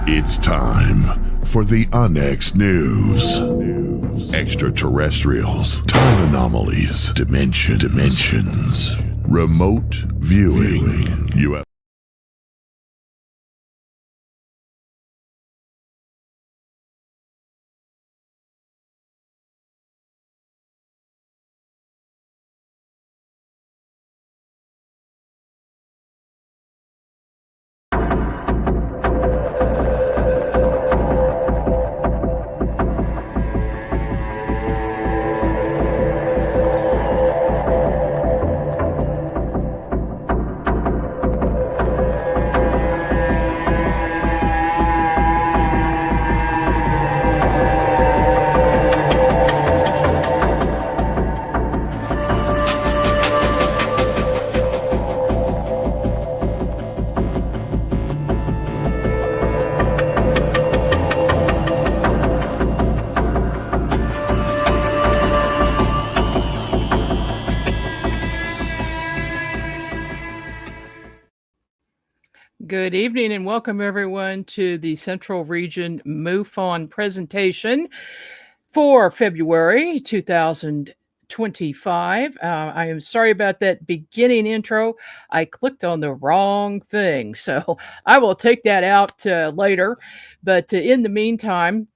It's time for the Onyx News. Extraterrestrials, time anomalies, dimensions, remote viewing, UFO. Good evening and welcome everyone to the Central Region MUFON presentation for February 2025. I am sorry about that beginning intro. I clicked on the wrong thing, so I will take that out later. But in the meantime,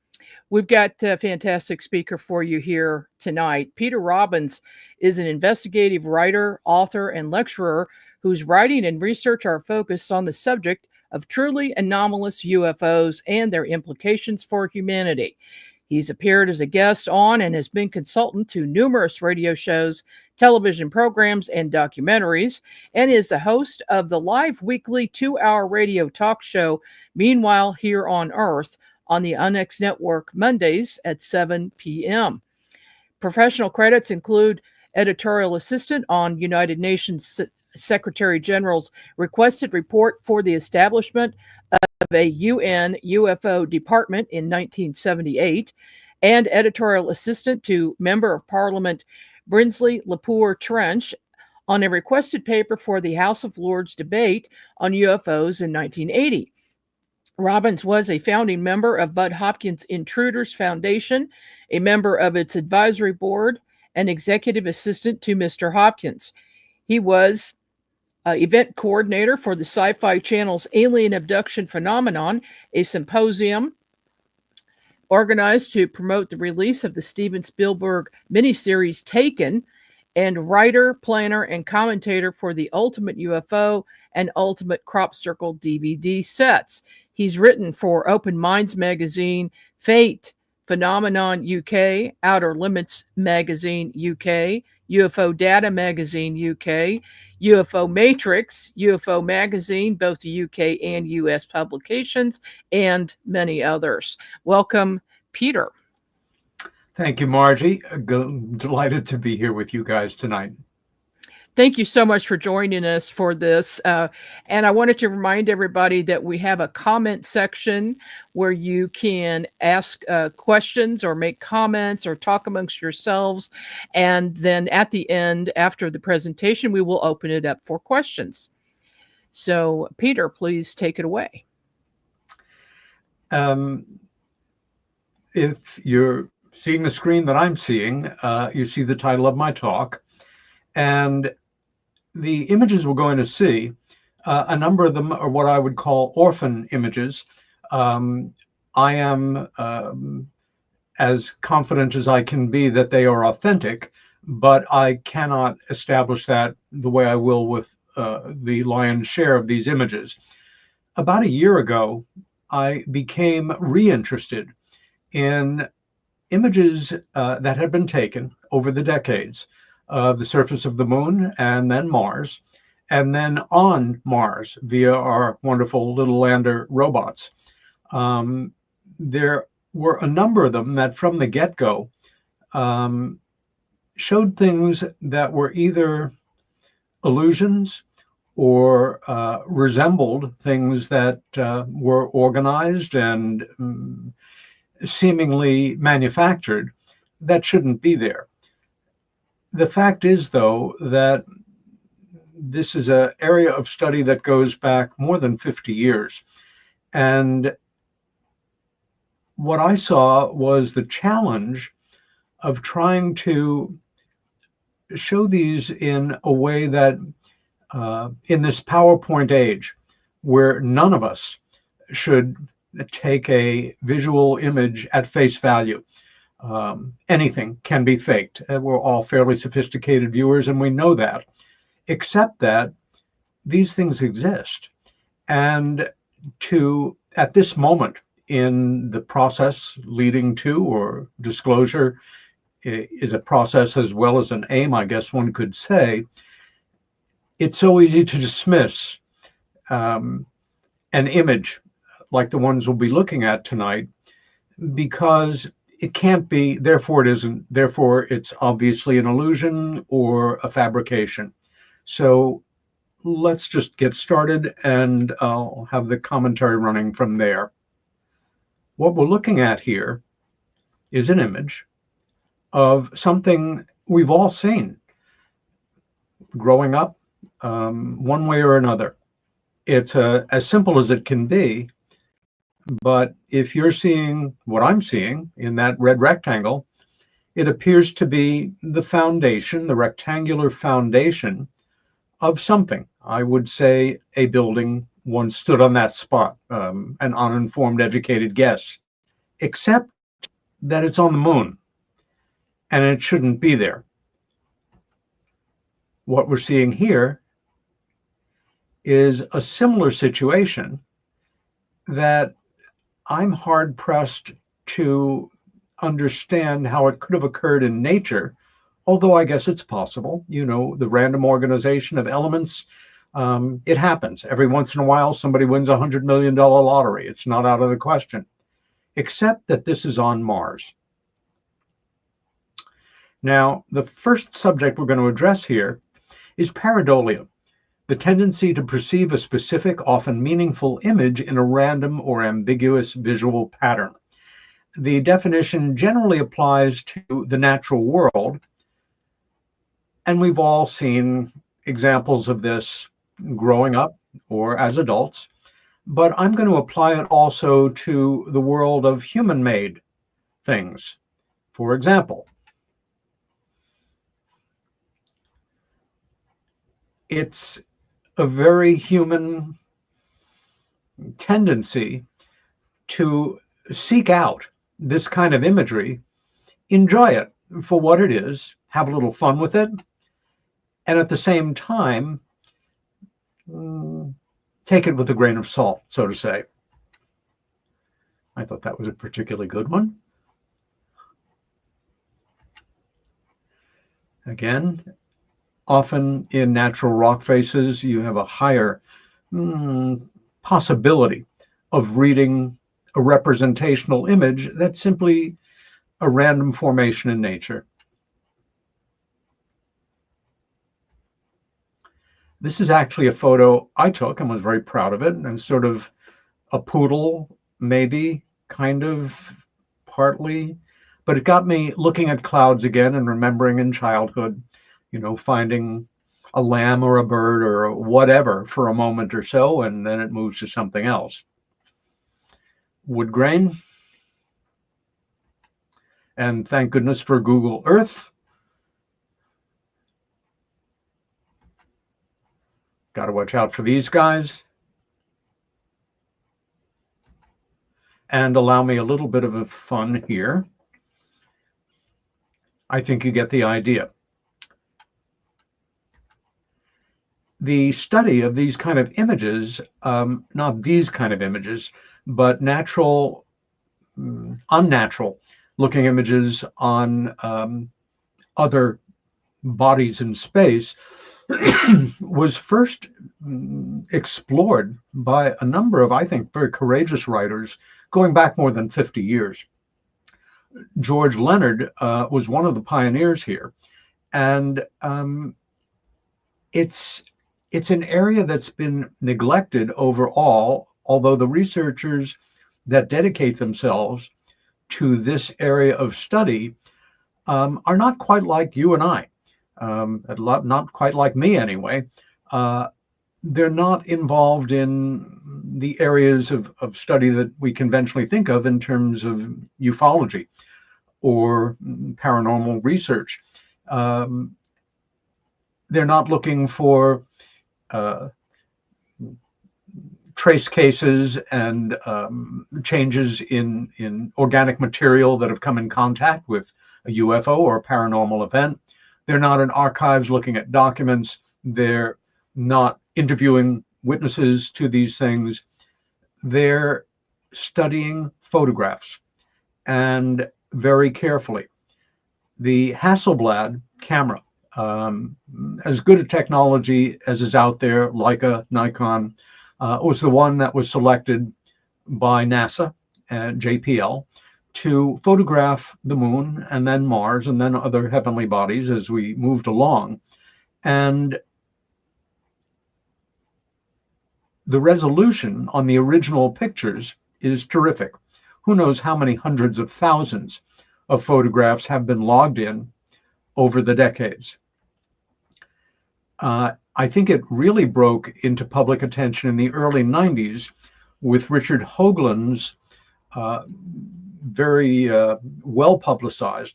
we've got a fantastic speaker for you here tonight. Peter Robbins is an investigative writer, author, and lecturer whose writing and research are focused on the subject of truly anomalous UFOs and their implications for humanity. He's appeared as a guest on and has been consultant to numerous radio shows, television programs, and documentaries, and is the host of the live weekly 2-hour radio talk show, Meanwhile Here on Earth, on the Onyx Network Mondays at 7 p.m. Professional credits include editorial assistant on United Nations Secretary General's requested report for the establishment of a UN UFO department in 1978, and editorial assistant to Member of Parliament Brinsley Lepore Trench on a requested paper for the House of Lords debate on UFOs in 1980. Robbins was a founding member of Bud Hopkins Intruders Foundation, a member of its advisory board, and executive assistant to Mr. Hopkins. He was event coordinator for the Sci-Fi Channel's Alien Abduction Phenomenon, a symposium organized to promote the release of the Steven Spielberg miniseries Taken, and writer, planner, and commentator for the Ultimate UFO and Ultimate Crop Circle DVD sets. He's written for Open Minds Magazine, Fate, Phenomenon UK, Outer Limits Magazine UK, UFO Data Magazine UK, UFO Matrix, UFO Magazine, both the UK and US publications, and many others. Welcome, Peter. Thank you, Margie. Delighted to be here with you guys tonight. Thank you so much for joining us for this. And I wanted to remind everybody that we have a comment section where you can ask questions or make comments or talk amongst yourselves. And then at the end, after the presentation, we will open it up for questions. So, Peter, please take it away. If you're seeing the screen that I'm seeing, you see the title of my talk. And the images we're going to see, a number of them are what I would call orphan images. I am as confident as I can be that they are authentic, but I cannot establish that the way I will with the lion's share of these images. About a year ago, I became reinterested in images that had been taken over the decades of the surface of the moon and then Mars, and then on Mars via our wonderful little lander robots. There were a number of them that from the get-go showed things that were either illusions or resembled things that were organized and seemingly manufactured that shouldn't be there. The fact is, though, that this is an area of study that goes back more than 50 years. And what I saw was the challenge of trying to show these in a way that in this PowerPoint age, where none of us should take a visual image at face value. Anything can be faked. We're all fairly sophisticated viewers, and we know that, except that these things exist. And at this moment in the process leading to, or disclosure is a process as well as an aim, I guess one could say, it's so easy to dismiss an image like the ones we'll be looking at tonight, because it can't be, therefore it isn't, therefore it's obviously an illusion or a fabrication. So let's just get started, and I'll have the commentary running from there. What we're looking at here is an image of something we've all seen growing up, one way or another. It's as simple as it can be, but if you're seeing what I'm seeing in that red rectangle, it appears to be the foundation, the rectangular foundation of something. I would say a building once stood on that spot, an uninformed, educated guess, except that it's on the moon, and it shouldn't be there. What we're seeing here is a similar situation that I'm hard-pressed to understand how it could have occurred in nature, although I guess it's possible. You know, the random organization of elements, it happens. Every once in a while, somebody wins a $100 million lottery. It's not out of the question, except that this is on Mars. Now, the first subject we're going to address here is pareidolia, the tendency to perceive a specific, often meaningful image in a random or ambiguous visual pattern. The definition generally applies to the natural world, and we've all seen examples of this growing up or as adults, but I'm going to apply it also to the world of human-made things. For example, it's a very human tendency to seek out this kind of imagery, enjoy it for what it is, have a little fun with it, and at the same time, take it with a grain of salt, so to say. I thought that was a particularly good one. Again, often in natural rock faces, you have a higher possibility of reading a representational image that's simply a random formation in nature. This is actually a photo I took and was very proud of it, and sort of a poodle, maybe, kind of, partly, but it got me looking at clouds again and remembering in childhood, you know, finding a lamb or a bird or whatever for a moment or so, and then it moves to something else. Wood grain. And thank goodness for Google Earth. Got to watch out for these guys. And allow me a little bit of a fun here. I think you get the idea. The study of these kind of images, not these kind of images, but natural, unnatural looking images on other bodies in space, was first explored by a number of, I think, very courageous writers going back more than 50 years. George Leonard was one of the pioneers here, and it's an area that's been neglected overall, although the researchers that dedicate themselves to this area of study are not quite like you and I, not quite like me anyway. they're not involved in the areas of study that we conventionally think of in terms of ufology or paranormal research. Um, they're not looking for uh, trace cases and changes in organic material that have come in contact with a UFO or a paranormal event. They're not in archives looking at documents. They're not interviewing witnesses to these things. They're studying photographs, and very carefully. The Hasselblad camera, as good a technology as is out there, Leica, Nikon, was the one that was selected by NASA and JPL to photograph the moon and then Mars and then other heavenly bodies as we moved along. And the resolution on the original pictures is terrific. Who knows how many hundreds of thousands of photographs have been logged in over the decades. I think it really broke into public attention in the early 90s with Richard Hoagland's very well publicized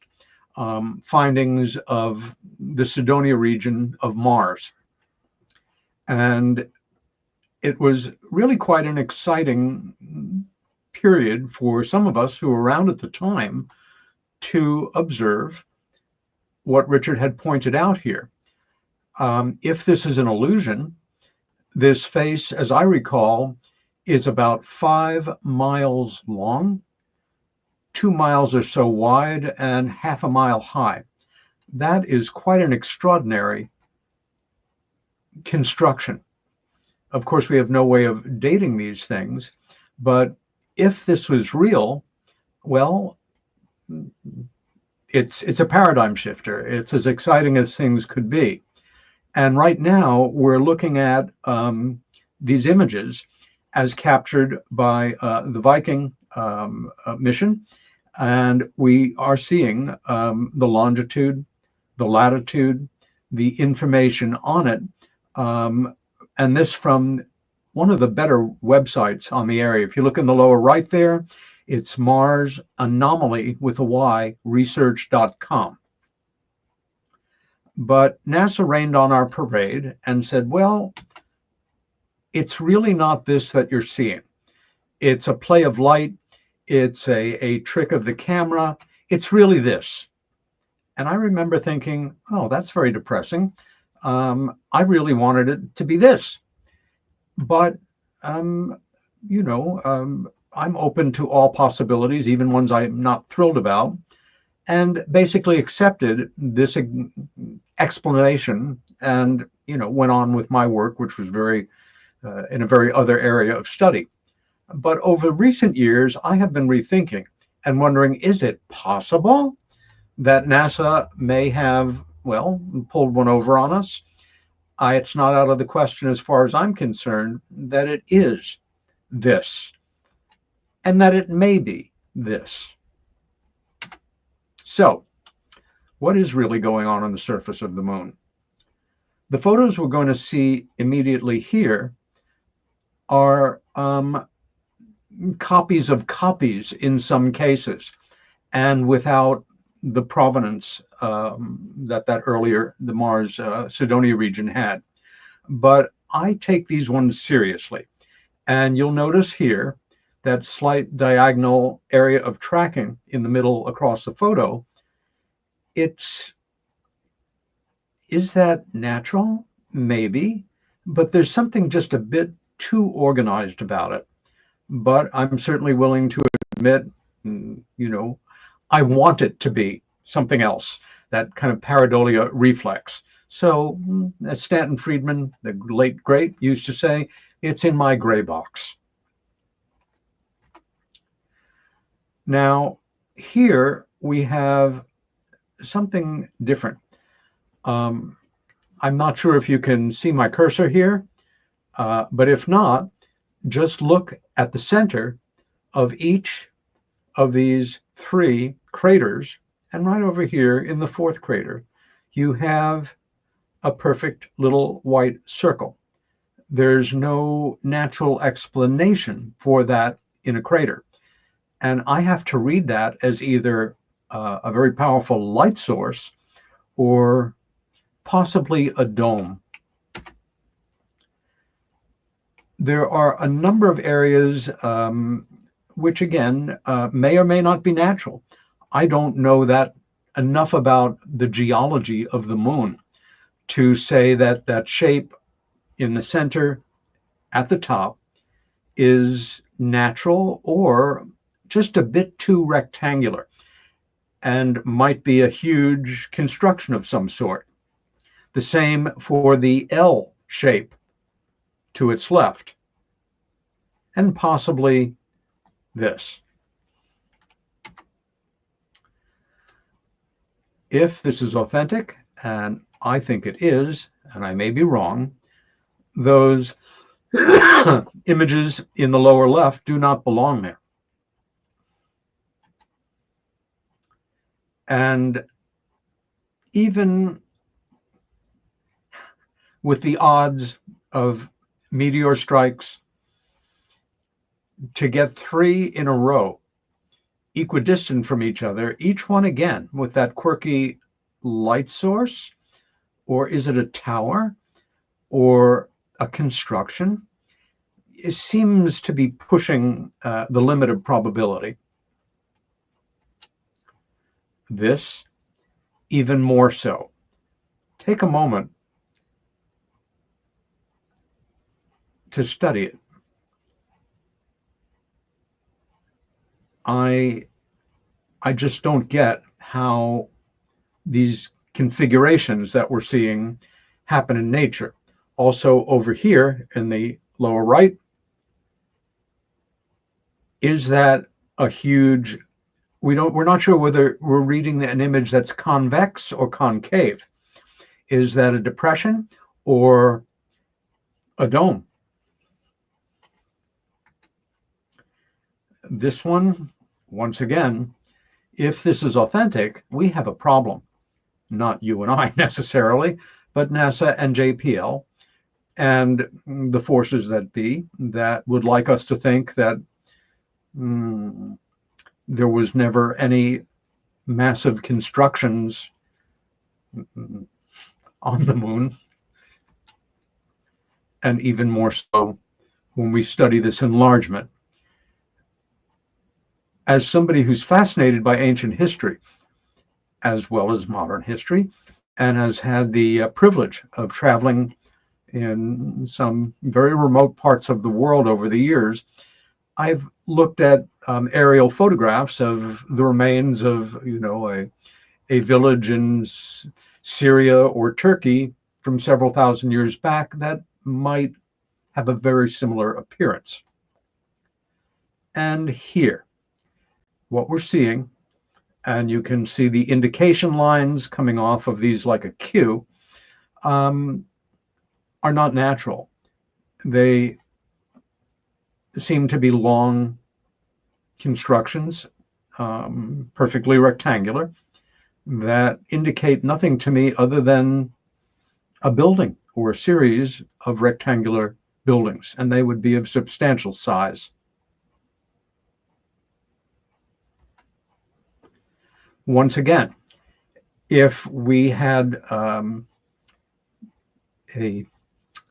findings of the Cydonia region of Mars. And it was really quite an exciting period for some of us who were around at the time to observe what Richard had pointed out here. If this is an illusion, this face, as I recall, is about 5 miles long, 2 miles or so wide, and half a mile high. That is quite an extraordinary construction. Of course, we have no way of dating these things, but if this was real, well, it's a paradigm shifter. It's as exciting as things could be. And right now, we're looking at these images as captured by the Viking mission, and we are seeing the longitude, the latitude, the information on it, and this from one of the better websites on the area. If you look in the lower right there, it's Mars Anomaly with a Y, research.com. But NASA rained on our parade and said, well, it's really not this that you're seeing. It's a play of light. It's a trick of the camera. It's really this. And I remember thinking, oh, that's very depressing. I really wanted it to be this. But, you know, I'm open to all possibilities, even ones I'm not thrilled about, and basically accepted this explanation and, you know, went on with my work, which was very, in a very other area of study. But over recent years, I have been rethinking and wondering, is it possible that NASA may have, well, pulled one over on us? It's not out of the question, as far as I'm concerned, that it is this, and that it may be this. So, what is really going on the surface of the moon? The photos we're going to see immediately here are copies of copies in some cases, and without the provenance that earlier, the Mars Cydonia region had. But I take these ones seriously. And you'll notice here that slight diagonal area of tracking in the middle across the photo. Is that natural? Maybe, but there's something just a bit too organized about it. But I'm certainly willing to admit, you know, I want it to be something else, that kind of pareidolia reflex. So, as Stanton Friedman, the late great, used to say, it's in my gray box. Now, here we have something different. I'm not sure if you can see my cursor here, but if not, just look at the center of each of these 3 craters, and right over here in the 4th crater, you have a perfect little white circle. there's no natural explanation for that in a crater. And I have to read that as either a very powerful light source or possibly a dome. There are a number of areas which, again, may or may not be natural. I don't know that enough about the geology of the moon to say that that shape in the center at the top is natural or just a bit too rectangular and might be a huge construction of some sort. The same for the L shape to its left, and possibly this. If this is authentic, and I think it is, and I may be wrong, those images in the lower left do not belong there. And even with the odds of meteor strikes, to get 3 in a row, equidistant from each other, each one again with that quirky light source, or is it a tower or a construction? It seems to be pushing the limit of probability. This, even more so. Take a moment to study it. I just don't get how these configurations that we're seeing happen in nature. Also over here in the lower right, is that a huge, we're not sure whether we're reading an image that's convex or concave. Is that a depression or a dome? This one, once again, if this is authentic, we have a problem. Not you and I necessarily, but NASA and JPL and the forces that be that would like us to think that there was never any massive constructions on the moon. And even more so when we study this enlargement. As somebody who's fascinated by ancient history, as well as modern history, and has had the privilege of traveling in some very remote parts of the world over the years, I've looked at aerial photographs of the remains of, a village in Syria or Turkey from several thousand years back that might have a very similar appearance. And here, what we're seeing, and you can see the indication lines coming off of these like a Q, are not natural. They seem to be long constructions, perfectly rectangular, that indicate nothing to me other than a building or a series of rectangular buildings, and they would be of substantial size. Once again, if we had a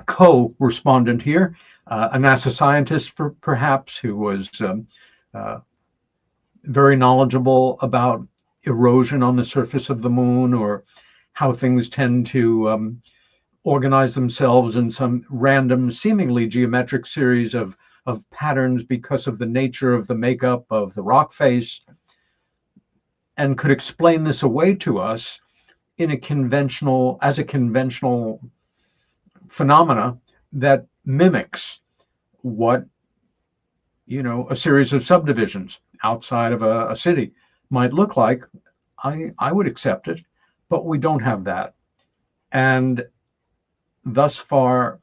co-respondent here, a NASA scientist perhaps, who was very knowledgeable about erosion on the surface of the moon, or how things tend to organize themselves in some random, seemingly geometric series of patterns because of the nature of the makeup of the rock face, and could explain this away to us in a conventional phenomena that mimics what a series of subdivisions outside of a city might look like, I would accept it, but we don't have that. And thus far,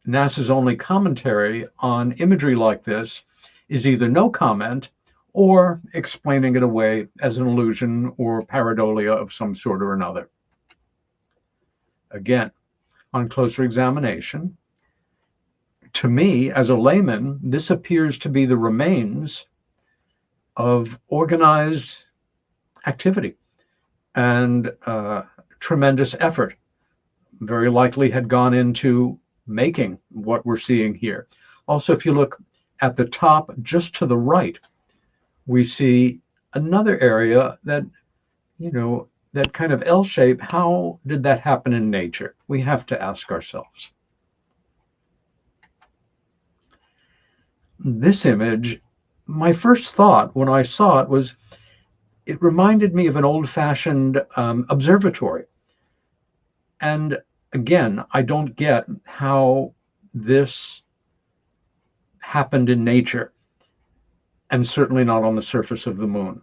NASA's only commentary on imagery like this is either no comment or explaining it away as an illusion or pareidolia of some sort or another. Again, on closer examination, to me, as a layman, this appears to be the remains of organized activity and tremendous effort. Very likely had gone into making what we're seeing here. Also, if you look at the top, just to the right, we see another area that, that kind of L shape. How did that happen in nature? We have to ask ourselves. This image, my first thought when I saw it was, it reminded me of an old-fashioned observatory. And again, I don't get how this happened in nature, and certainly not on the surface of the moon.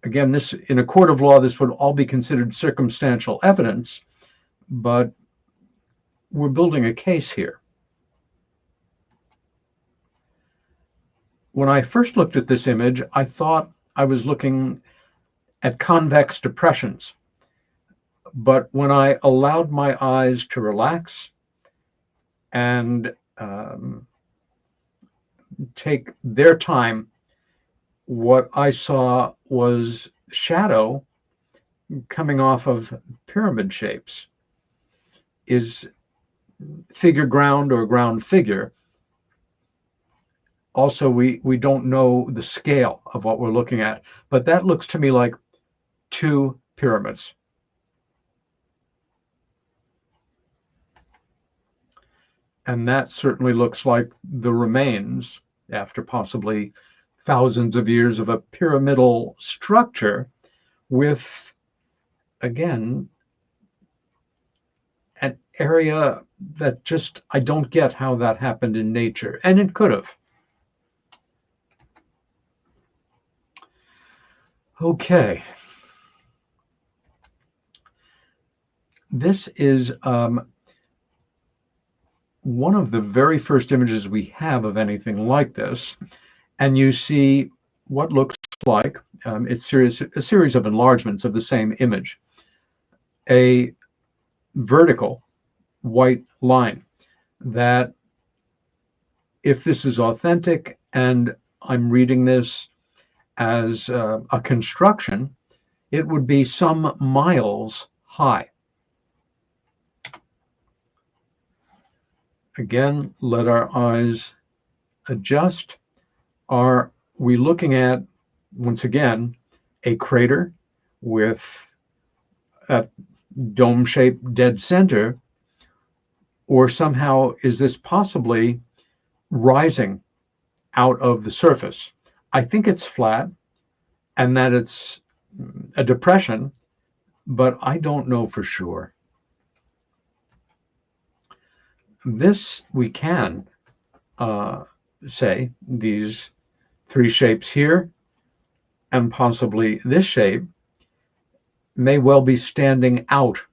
Again, this, in a court of law, this would all be considered circumstantial evidence, but we're building a case here. When I first looked at this image, I thought I was looking at convex depressions. But when I allowed my eyes to relax and take their time, what I saw was shadow coming off of pyramid shapes. Is figure ground or ground figure? Also, we don't know the scale of what we're looking at, but that looks to me like two pyramids. And that certainly looks like the remains, after possibly thousands of years, of a pyramidal structure with, again, an area that just, I don't get how that happened in nature. And it could have. Okay. This is one of the very first images we have of anything like this. And you see what looks like, it's a series of enlargements of the same image. A vertical white line that, if this is authentic and I'm reading this as a construction, it would be some miles high. Again, let our eyes adjust. Are we looking at, once again, a crater with a dome-shaped dead center, or somehow is this possibly rising out of the surface? I think it's flat and that it's a depression, but I don't know for sure. This we can say, these three shapes here and possibly this shape may well be standing out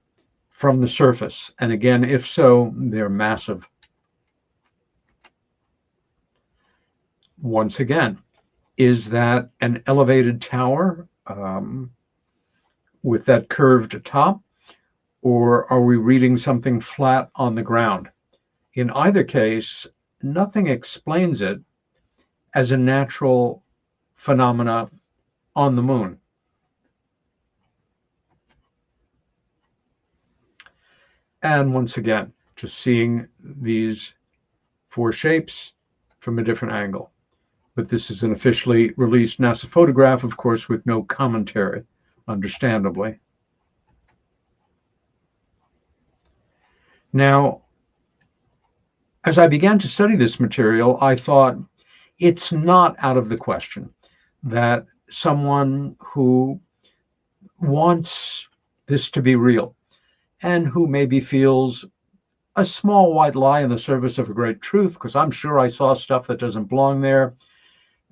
from the surface. And again, if so, they're massive. Once again, is that an elevated tower with that curved top, or are we reading something flat on the ground? In either case, nothing explains it as a natural phenomena on the moon. And once again, just seeing these four shapes from a different angle. But this is an officially released NASA photograph, of course, with no commentary, understandably. Now, as I began to study this material, I thought it's not out of the question that someone who wants this to be real and who maybe feels a small white lie in the service of a great truth, because I'm sure I saw stuff that doesn't belong there,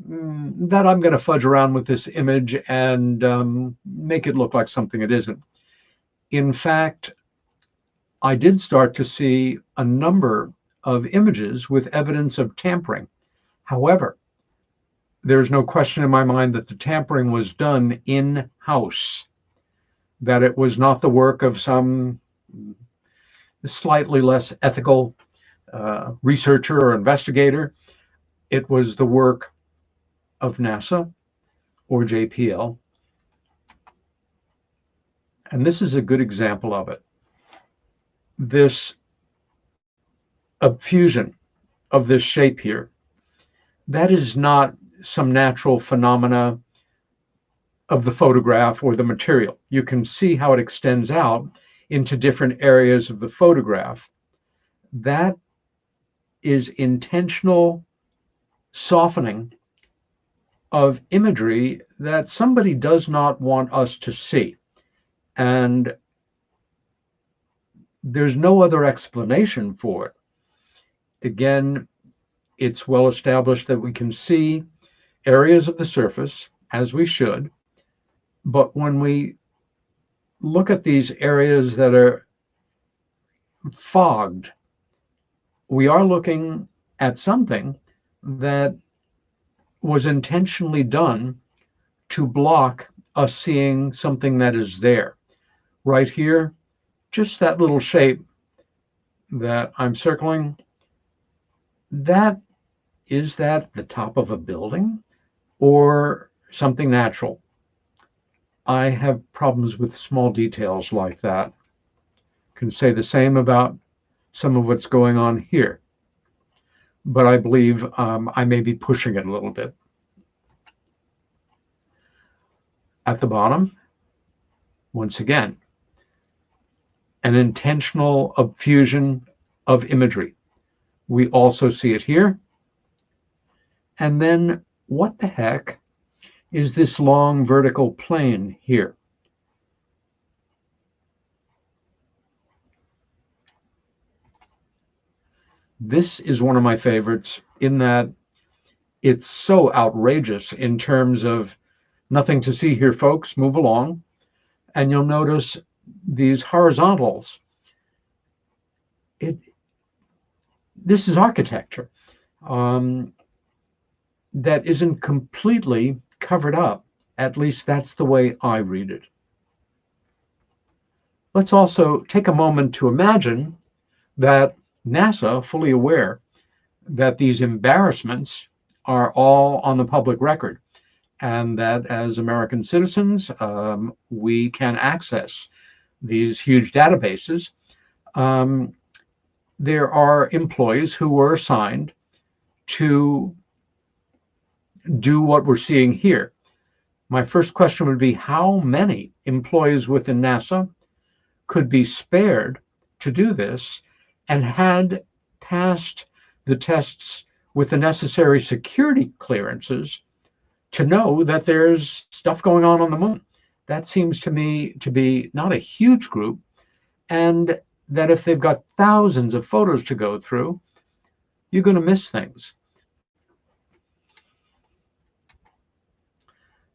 that I'm going to fudge around with this image and make it look like something it isn't. In fact, I did start to see a number of images with evidence of tampering. However, there's no question in my mind that the tampering was done in-house, that it was not the work of some slightly less ethical researcher or investigator. It was the work of NASA or JPL. And this is a good example of it. This fusion of this shape here, that is not some natural phenomena of the photograph or the material. You can see how it extends out into different areas of the photograph. That is intentional softening of imagery that somebody does not want us to see. And there's no other explanation for it. Again, it's well established that we can see areas of the surface, as we should, but when we look at these areas that are fogged, we are looking at something that was intentionally done to block us seeing something that is there. Right here, just that little shape that I'm circling, is that the top of a building or something natural? I have problems with small details like that. Can say the same about some of what's going on here, but I believe I may be pushing it a little bit. At the bottom, once again, an intentional fusion of imagery. We also see it here. And then what the heck is this long vertical plane here? This is one of my favorites in that it's so outrageous in terms of nothing to see here, folks. Move along. And you'll notice these horizontals. This is architecture that isn't completely covered up. At least that's the way I read it. Let's also take a moment to imagine that NASA, fully aware that these embarrassments are all on the public record, and that as American citizens, we can access these huge databases. There are employees who were assigned to do what we're seeing here. My first question would be, how many employees within NASA could be spared to do this and had passed the tests with the necessary security clearances to know that there's stuff going on the moon? That seems to me to be not a huge group, and that if they've got thousands of photos to go through, you're going to miss things.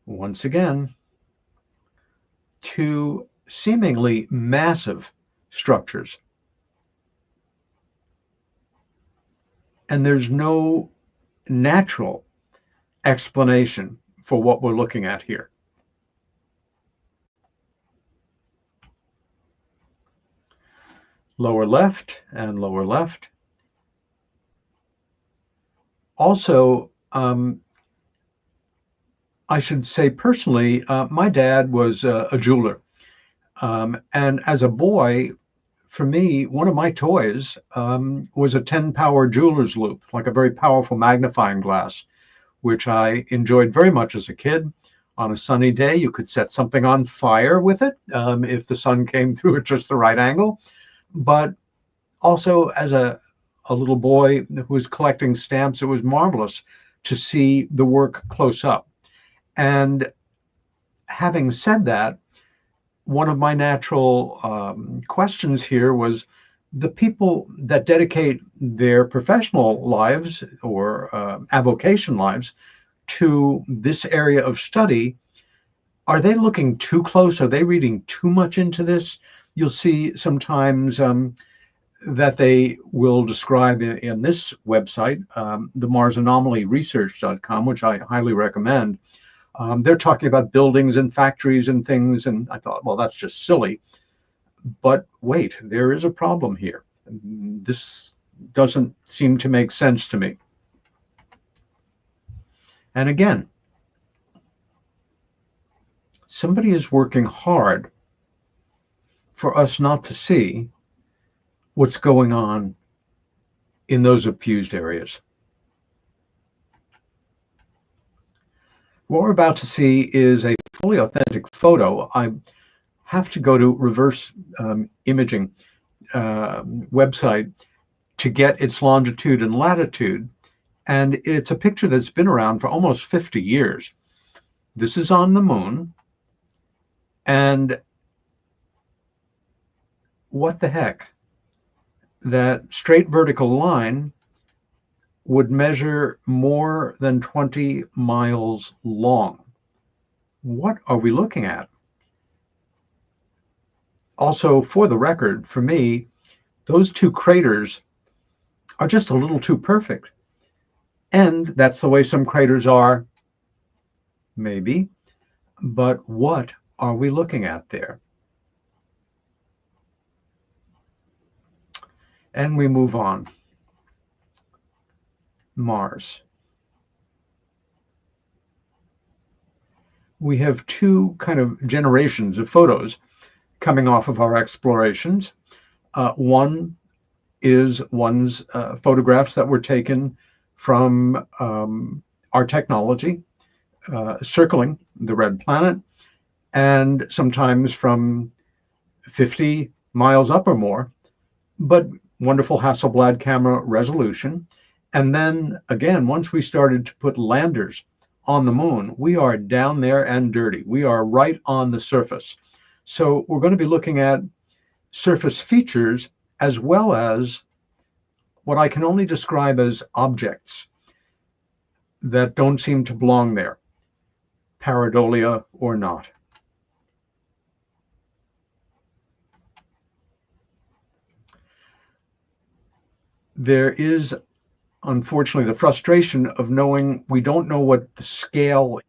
Once again, two seemingly massive structures. And there's no natural explanation for what we're looking at here. Lower left and lower left. Also, I should say personally, my dad was a jeweler. And as a boy, for me, one of my toys was a 10-power jeweler's loupe, like a very powerful magnifying glass, which I enjoyed very much as a kid. On a sunny day, you could set something on fire with it if the sun came through at just the right angle. But also as a little boy who was collecting stamps, it was marvelous to see the work close up. And having said that, one of my natural questions here was the people that dedicate their professional lives or avocation lives to this area of study, are they looking too close? Are they reading too much into this? You'll see sometimes that they will describe in this website, the MarsAnomalyResearch.com, which I highly recommend. They're talking about buildings and factories and things, and I thought, well, that's just silly. But wait, there is a problem here. This doesn't seem to make sense to me. And again, somebody is working hard for us not to see what's going on in those obfused areas. What we're about to see is a fully authentic photo. I have to go to reverse imaging website to get its longitude and latitude, and it's a picture that's been around for almost 50 years. This is on the moon, and what the heck? That straight vertical line would measure more than 20 miles long. What are we looking at? Also, for the record, for me, those two craters are just a little too perfect. And that's the way some craters are, maybe. But what are we looking at there? And we move on. Mars. We have two kind of generations of photos coming off of our explorations. One is one's photographs that were taken from our technology circling the red planet, and sometimes from 50 miles up or more, but wonderful Hasselblad camera resolution. And then again, once we started to put landers on the moon, we are down there and dirty. We are right on the surface. So we're going to be looking at surface features as well as what I can only describe as objects that don't seem to belong there, pareidolia or not. There is, unfortunately, the frustration of knowing we don't know what the scale is.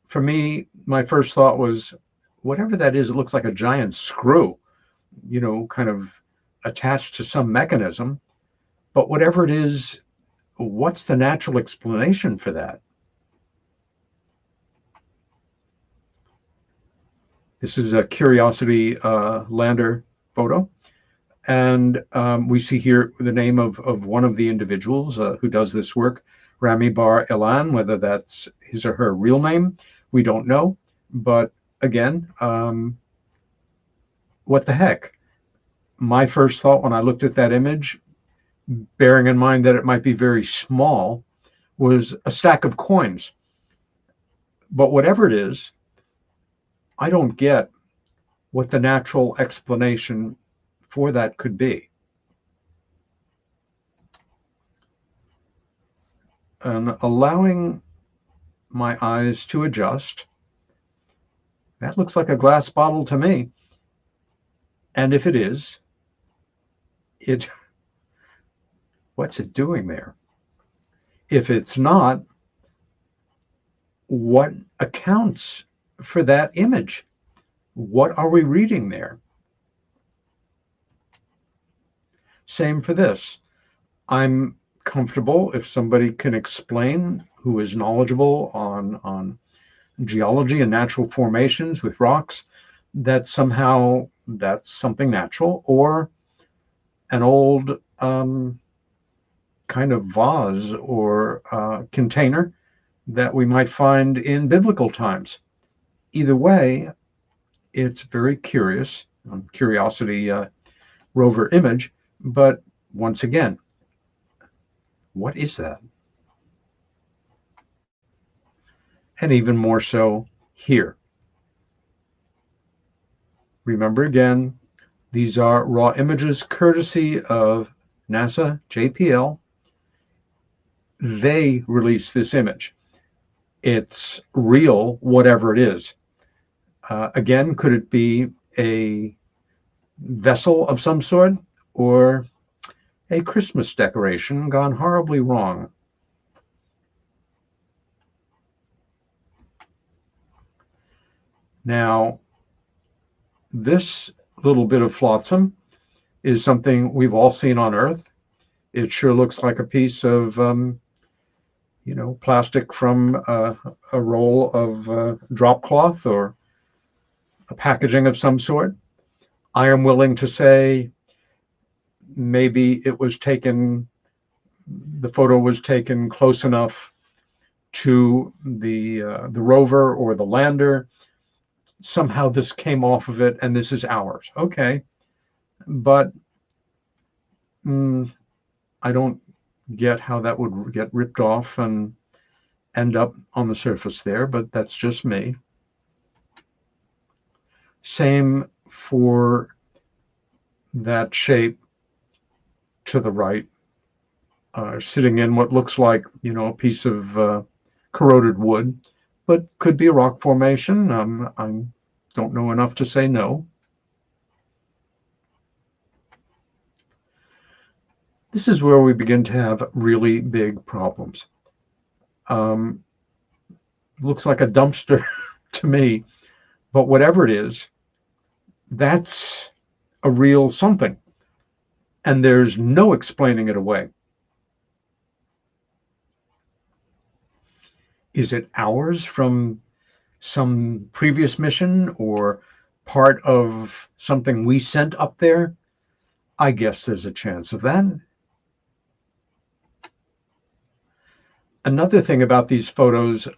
For me, my first thought was, whatever that is, it looks like a giant screw, kind of attached to some mechanism. But whatever it is, what's the natural explanation for that? This is a Curiosity lander photo. And we see here the name of one of the individuals who does this work, Rami Bar Ilan. Whether that's his or her real name, we don't know. But again, what the heck? My first thought when I looked at that image, bearing in mind that it might be very small, was a stack of coins. But whatever it is, I don't get what the natural explanation for that could be. And allowing my eyes to adjust, that looks like a glass bottle to me. And if it is, what's it doing there? If it's not, what accounts for that image? What are we reading there? Same for this. I'm comfortable if somebody can explain, who is knowledgeable on geology and natural formations with rocks, that somehow that's something natural, or an old kind of vase or container that we might find in biblical times. Either way, it's very curious, Curiosity rover image. But once again, what is that? And even more so here. Remember again, these are raw images courtesy of NASA, JPL. They released this image. It's real, whatever it is. Again, could it be a vessel of some sort, or a Christmas decoration gone horribly wrong? Now, this little bit of flotsam is something we've all seen on Earth. It sure looks like a piece of, plastic from a roll of drop cloth or a packaging of some sort. I am willing to say maybe the photo was taken close enough to the rover or the lander. Somehow this came off of it and this is ours. Okay. But I don't get how that would get ripped off and end up on the surface there, but that's just me. Same for that shape to the right, sitting in what looks like, a piece of corroded wood, but could be a rock formation. I don't know enough to say no. This is where we begin to have really big problems. Looks like a dumpster to me, but whatever it is, that's a real something. And there's no explaining it away. Is it ours from some previous mission or part of something we sent up there? I guess there's a chance of that. Another thing about these photos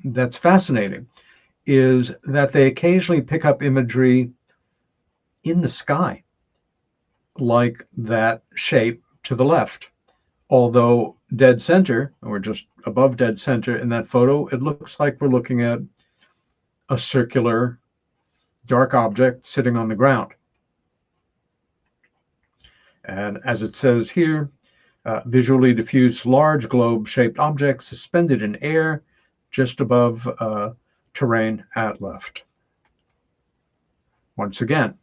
that's fascinating is that they occasionally pick up imagery in the sky, like that shape to the left. Although dead center, or just above dead center in that photo, it looks like we're looking at a circular dark object sitting on the ground. And as it says here, visually diffuse large globe-shaped object suspended in air just above terrain at left. Once again,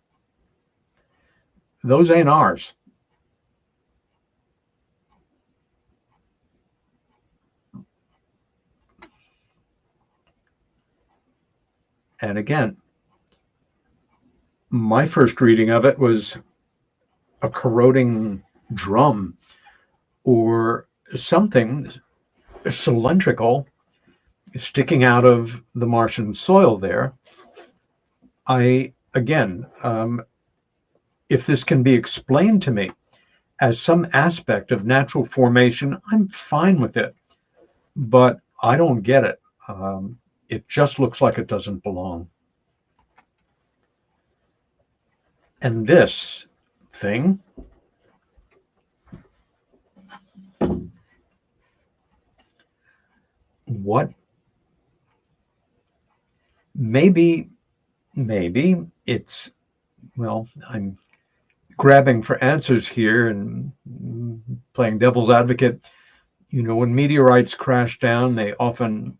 those ain't ours. And again, my first reading of it was a corroding drum or something cylindrical sticking out of the Martian soil there. Again, if this can be explained to me as some aspect of natural formation, I'm fine with it. But I don't get it. It just looks like it doesn't belong. And this thing, what? Maybe it's, well, I'm grabbing for answers here and playing devil's advocate. When meteorites crash down, they often,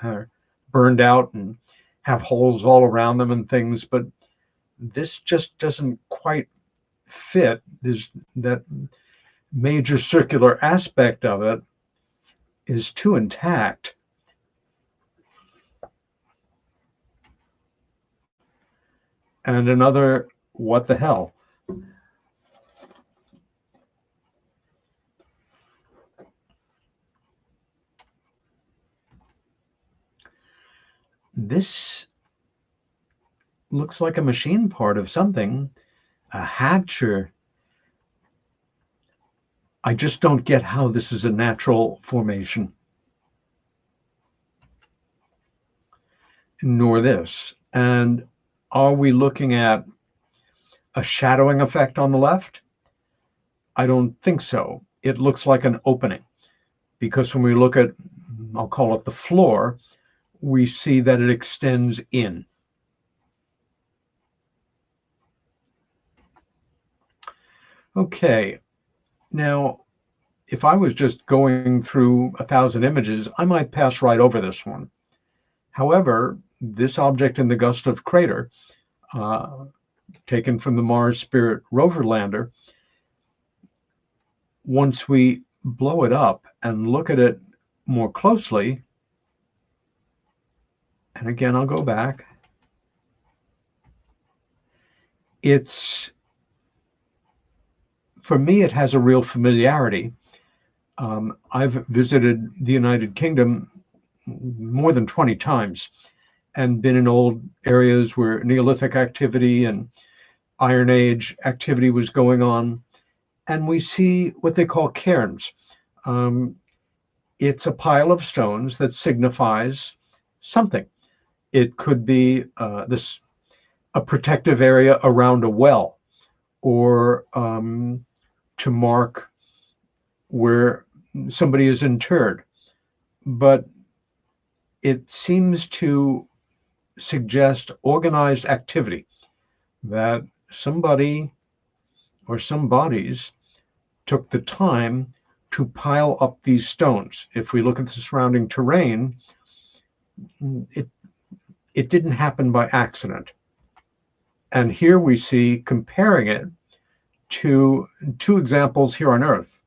are burned out and have holes all around them and things, but this just doesn't quite fit. There's that major circular aspect of it is too intact. And another, what the hell? This looks like a machine part of something, a hatch, or I just don't get how this is a natural formation. Nor this. And are we looking at a shadowing effect on the left? I don't think so. It looks like an opening, because when we look at, I'll call it the floor, we see that it extends in. Okay, now if I was just going through 1,000 images, I might pass right over this one. However, this object in the Gustav crater, taken from the Mars Spirit rover lander, once we blow it up and look at it more closely, and again, I'll go back, it's for me, it has a real familiarity. I've visited the United Kingdom more than 20 times and been in old areas where Neolithic activity and Iron Age activity was going on. And we see what they call cairns. It's a pile of stones that signifies something. It could be a protective area around a well, or to mark where somebody is interred. But it seems to suggest organized activity, that somebody or some bodies took the time to pile up these stones. If we look at the surrounding terrain, it didn't happen by accident. And here we see, comparing it to two examples here on Earth,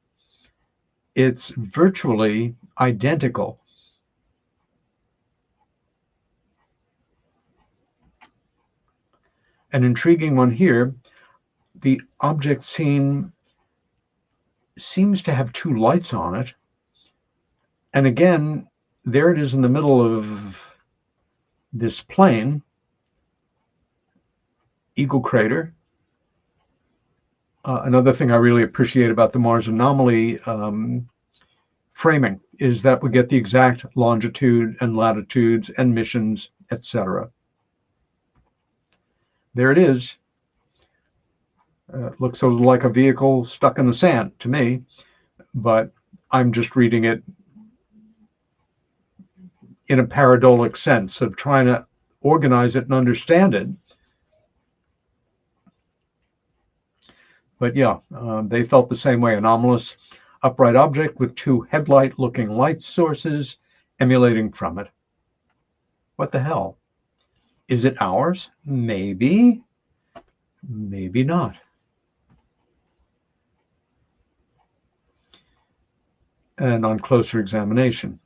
it's virtually identical. An intriguing one here, the object seen seems to have two lights on it. And again, there it is in the middle of this plain, Eagle Crater. Another thing I really appreciate about the Mars anomaly framing is that we get the exact longitude and latitudes and missions, etc. There it is. Looks sort of like a vehicle stuck in the sand to me, but I'm just reading it in a pareidolic sense of trying to organize it and understand it. But yeah, they felt the same way. Anomalous upright object with two headlight-looking light sources emanating from it. What the hell? Is it ours? Maybe. Maybe not. And on closer examination,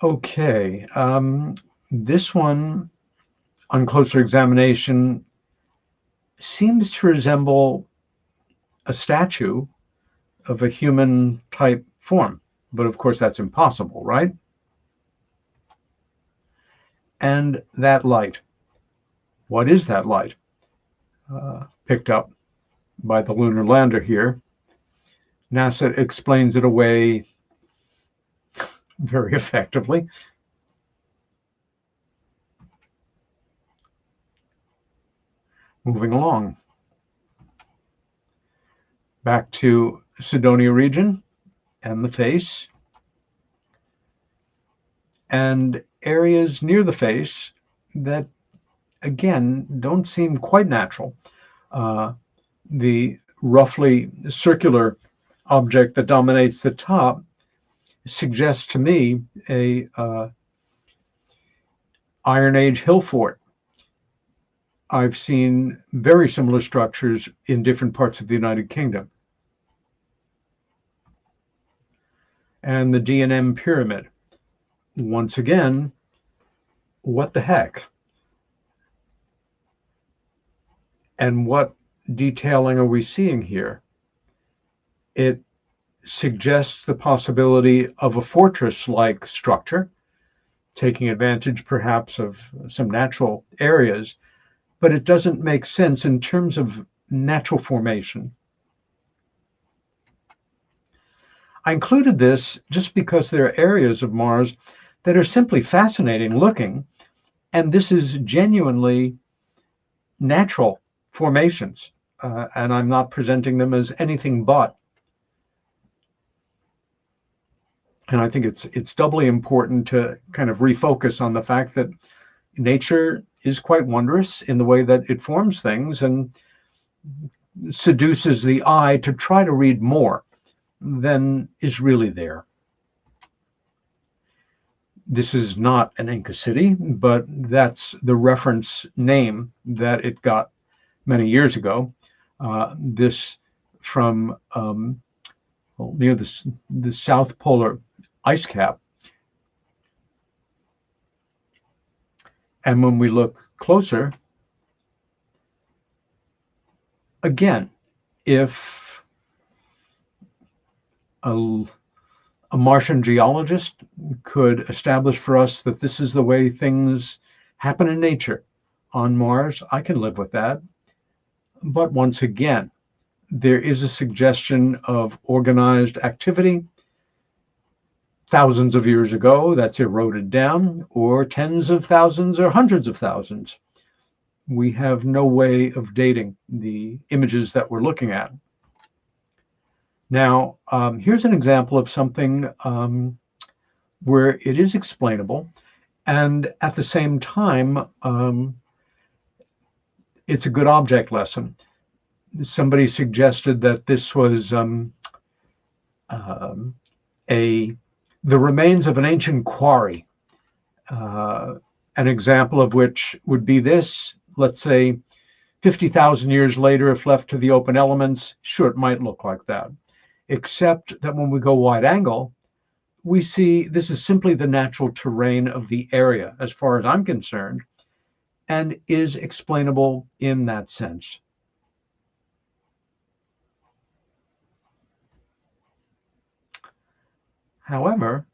okay, this one on closer examination seems to resemble a statue of a human type form, but of course that's impossible, right? And that light, what is that light? Picked up by the lunar lander here. NASA explains it away very effectively. Moving along. Back to Cydonia region and the face. And areas near the face that, again, don't seem quite natural. The roughly circular object that dominates the top suggests to me a Iron Age hill fort. I've seen very similar structures in different parts of the United Kingdom. And the D&M pyramid. Once again, what the heck? And what detailing are we seeing here? It suggests the possibility of a fortress-like structure, taking advantage perhaps of some natural areas, but it doesn't make sense in terms of natural formation. I included this just because there are areas of Mars that are simply fascinating looking, and this is genuinely natural formations, and I'm not presenting them as anything but. And I think it's doubly important to kind of refocus on the fact that nature is quite wondrous in the way that it forms things and seduces the eye to try to read more than is really there. This is not an Inca city, but that's the reference name that it got many years ago. This from near the South Polar ice cap. And when we look closer, again, if a Martian geologist could establish for us that this is the way things happen in nature on Mars, I can live with that. But once again, there is a suggestion of organized activity thousands of years ago that's eroded down, or tens of thousands or hundreds of thousands. We have no way of dating the images that we're looking at. Now, here's an example of something where it is explainable, and at the same time, it's a good object lesson. Somebody suggested that this was the remains of an ancient quarry, an example of which would be this. Let's say 50,000 years later, if left to the open elements, sure, it might look like that. Except that when we go wide angle, we see this is simply the natural terrain of the area, as far as I'm concerned, and is explainable in that sense. However,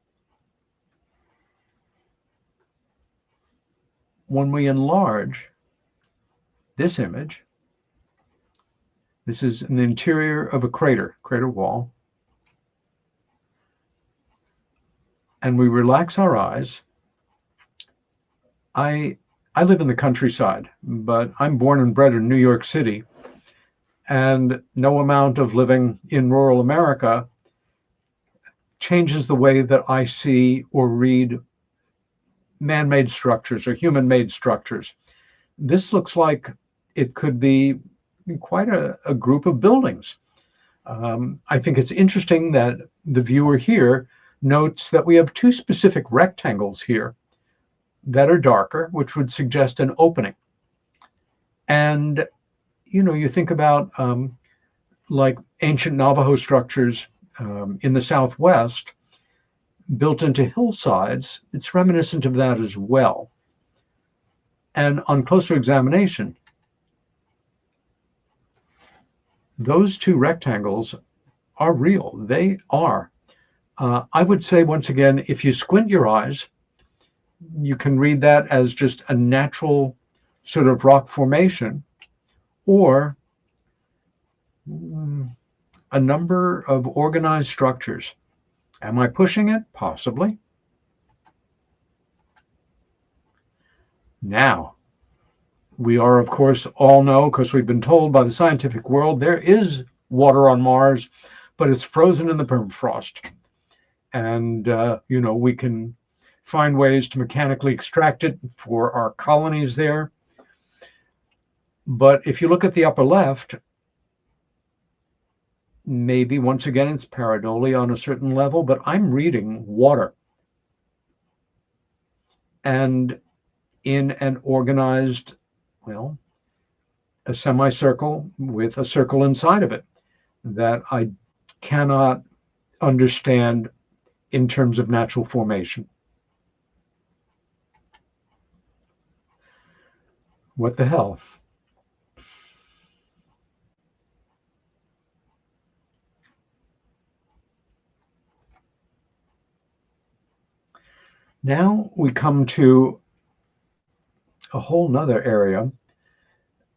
when we enlarge this image, this is an interior of a crater wall, and we relax our eyes. I live in the countryside, but I'm born and bred in New York City, and no amount of living in rural America changes the way that I see or read man-made structures or human-made structures. This looks like it could be quite a group of buildings. I think it's interesting that the viewer here notes that we have two specific rectangles here that are darker, which would suggest an opening. And, you think about like ancient Navajo structures in the Southwest built into hillsides. It's reminiscent of that as well. And on closer examination, those two rectangles are real. They are. I would say, once again, if you squint your eyes, you can read that as just a natural sort of rock formation, or a number of organized structures. Am I pushing it? Possibly. Now, we are, of course, all know, because we've been told by the scientific world, there is water on Mars, but it's frozen in the permafrost. And, we can find ways to mechanically extract it for our colonies there. But if you look at the upper left, maybe once again it's pareidolia on a certain level, but I'm reading water. And in an organized, a semicircle with a circle inside of it that I cannot understand in terms of natural formation. What the hell? Now we come to a whole nother area.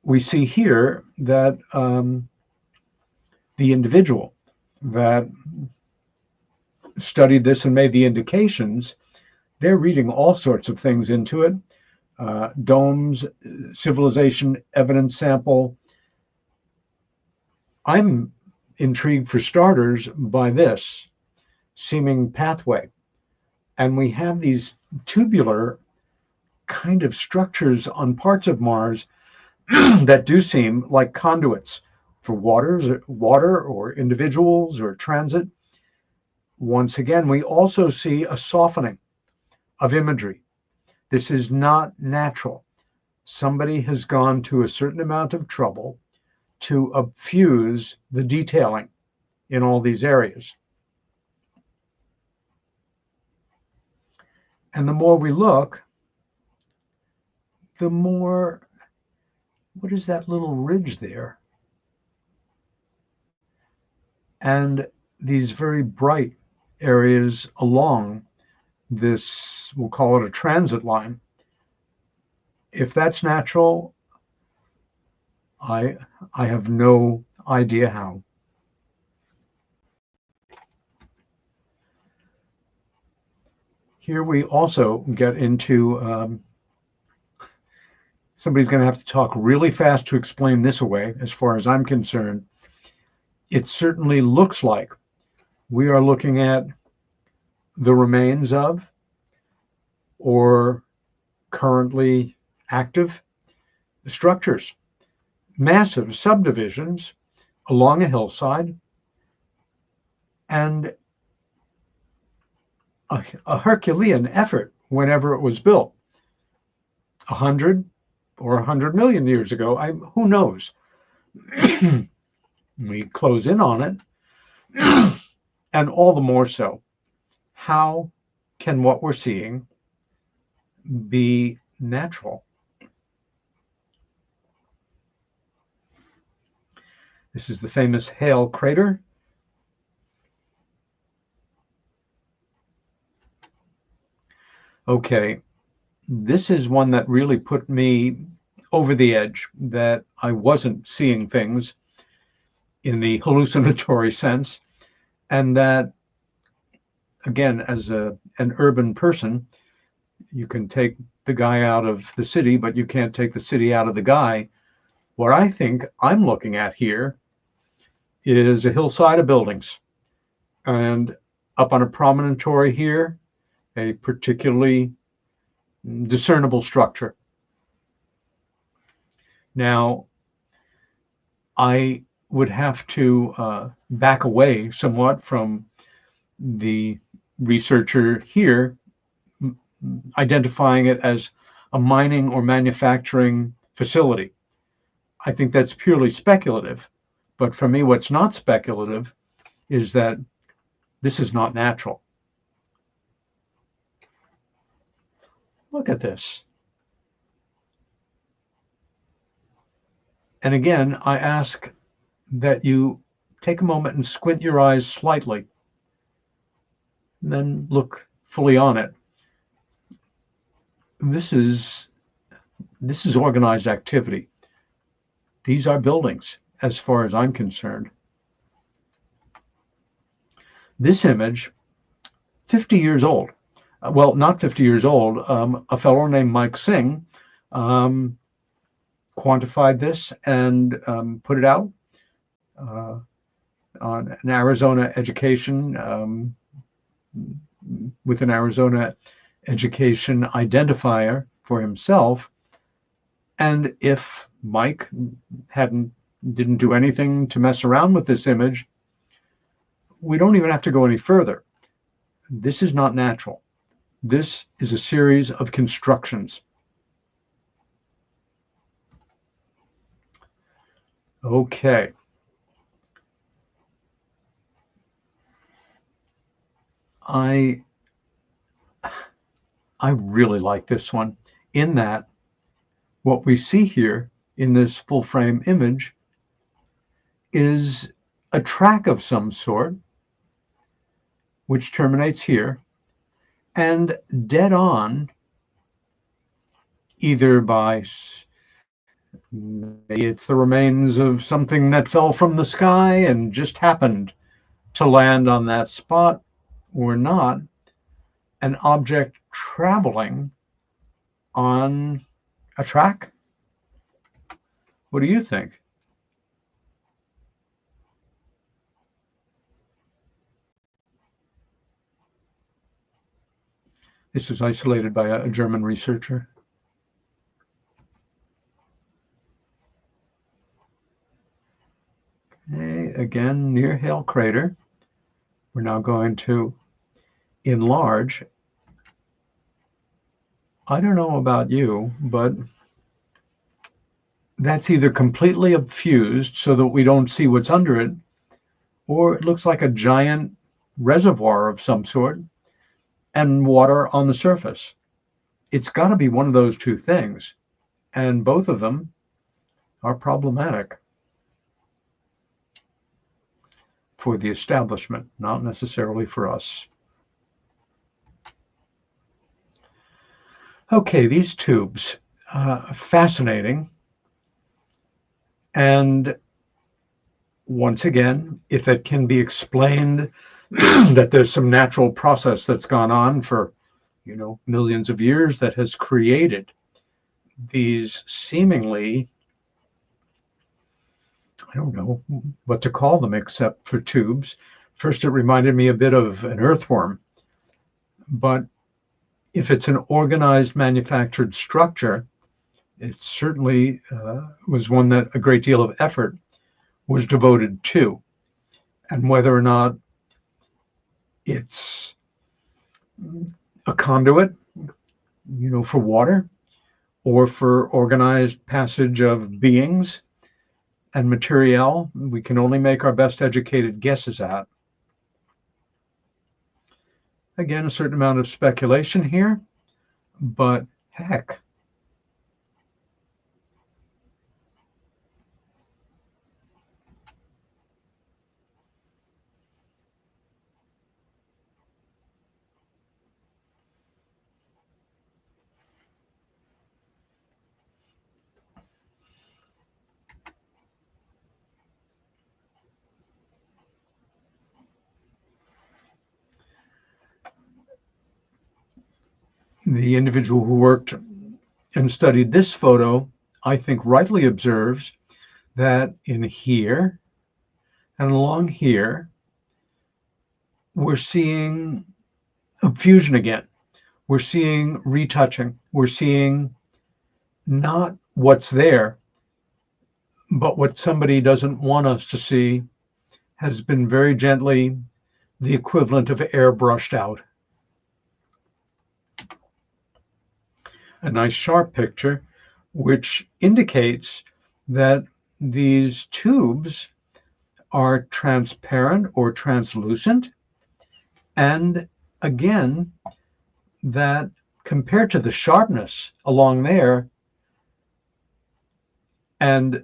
We see here that the individual that studied this and made the indications, they're reading all sorts of things into it. Domes, civilization, evidence sample. I'm intrigued, for starters, by this seeming pathway. And we have these tubular kind of structures on parts of Mars that do seem like conduits for water or individuals or transit. Once again, we also see a softening of imagery. This is not natural. Somebody has gone to a certain amount of trouble to fuse the detailing in all these areas. And the more we look, the more, what is that little ridge there? And these very bright areas along this, we'll call it a transit line. If that's natural, I have no idea how. Here we also get into, somebody's going to have to talk really fast to explain this away, as far as I'm concerned. It certainly looks like we are looking at the remains of, or currently active structures, massive subdivisions along a hillside, and a Herculean effort whenever it was built. 100 or 100 million years ago, who knows? We close in on it, and all the more so. How can what we're seeing be natural? This is the famous Hale crater. Okay, this is one that really put me over the edge, that I wasn't seeing things in the hallucinatory sense, and that, again, as an urban person, you can take the guy out of the city, but you can't take the city out of the guy. What I think I'm looking at here is a hillside of buildings, and up on a promontory here, a particularly discernible structure. Now, I would have to back away somewhat from the researcher here identifying it as a mining or manufacturing facility. I think that's purely speculative. But for me, what's not speculative is that this is not natural. Look at this. And again, I ask that you take a moment and squint your eyes slightly, and then look fully on it. This is organized activity. These are buildings, as far as I'm concerned. This image, 50 years old. Well, not 50 years old. A fellow named Mike Singh quantified this and put it out on an Arizona education, with an Arizona education identifier for himself. And if Mike didn't do anything to mess around with this image, we don't even have to go any further. This is not natural. This is a series of constructions. Okay. I really like this one, in that what we see here in this full frame image is a track of some sort, which terminates here, and dead on, either by, maybe it's the remains of something that fell from the sky and just happened to land on that spot, or not, an object traveling on a track. What do you think? This was isolated by a German researcher. Okay, again, near Hale crater. We're now going to enlarge. I don't know about you, but that's either completely obfused so that we don't see what's under it, or it looks like a giant reservoir of some sort and water on the surface. It's got to be one of those two things. and both of them are problematic for the establishment, not necessarily for us. Okay, these tubes, fascinating. And once again, if it can be explained that there's some natural process that's gone on for, millions of years that has created these seemingly, I don't know what to call them except for tubes. First, it reminded me a bit of an earthworm, but if it's an organized manufactured structure, it certainly was one that a great deal of effort was devoted to. And whether or not it's a conduit, for water, or for organized passage of beings and material, we can only make our best educated guesses at. Again, a certain amount of speculation here, but heck. The individual who worked and studied this photo, I think, rightly observes that in here and along here, we're seeing a fusion again. We're seeing retouching. We're seeing not what's there, but what somebody doesn't want us to see has been very gently the equivalent of airbrushed out. A nice sharp picture, which indicates that these tubes are transparent or translucent. And again, that compared to the sharpness along there and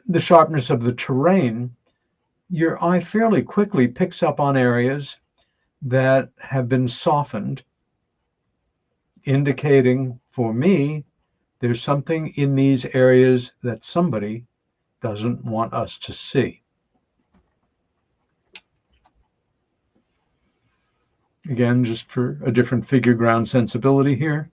the sharpness of the terrain, your eye fairly quickly picks up on areas that have been softened, indicating for me there's something in these areas that somebody doesn't want us to see. Again, just for a different figure ground sensibility here.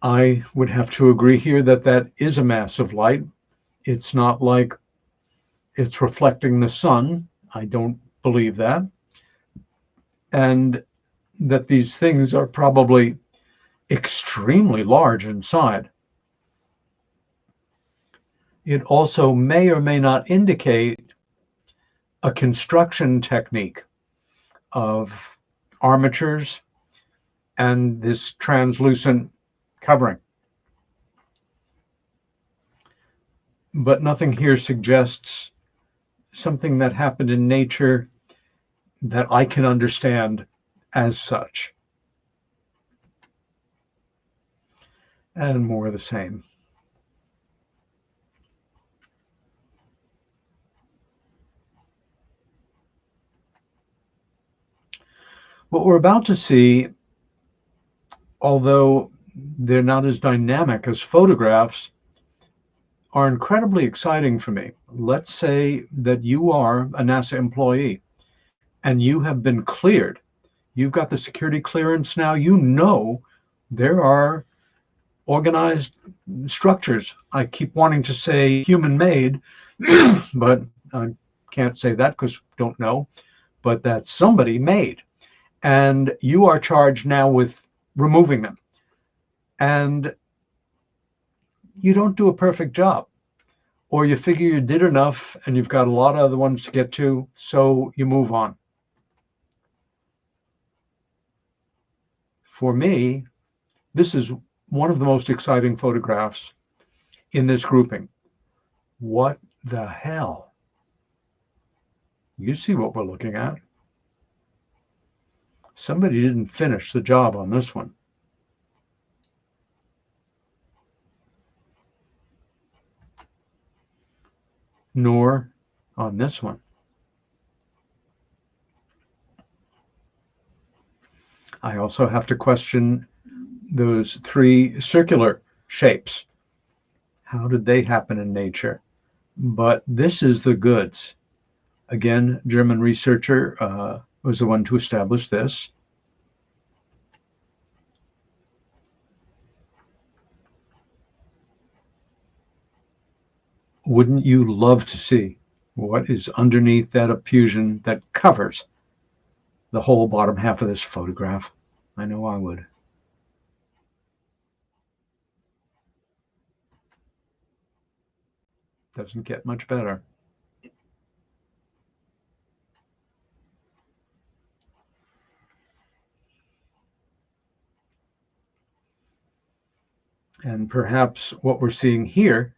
I would have to agree here that that is a mass of light. It's not like it's reflecting the sun. I don't believe that. And that these things are probably extremely large inside. It also may or may not indicate a construction technique of armatures and this translucent covering. But nothing here suggests something that happened in nature that I can understand as such. And more of the same. What we're about to see, although they're not as dynamic as photographs, are incredibly exciting for me. Let's say that you are a NASA employee and you have been cleared. You've got the security clearance now. You know there are organized structures. I keep wanting to say human-made, but I can't say that because I don't know, but that somebody made. And you are charged now with removing them. And you don't do a perfect job, or you figure you did enough and you've got a lot of other ones to get to, so you move on. For me, this is one of the most exciting photographs in this grouping. What the hell? You see what we're looking at. Somebody didn't finish the job on this one. nor on this one. I also have to question those three circular shapes. How did they happen in nature? But this is the goods. Again, German researcher was the one to establish this. Wouldn't you love to see what is underneath that effusion that covers the whole bottom half of this photograph? I know I would. Doesn't get much better. And perhaps what we're seeing here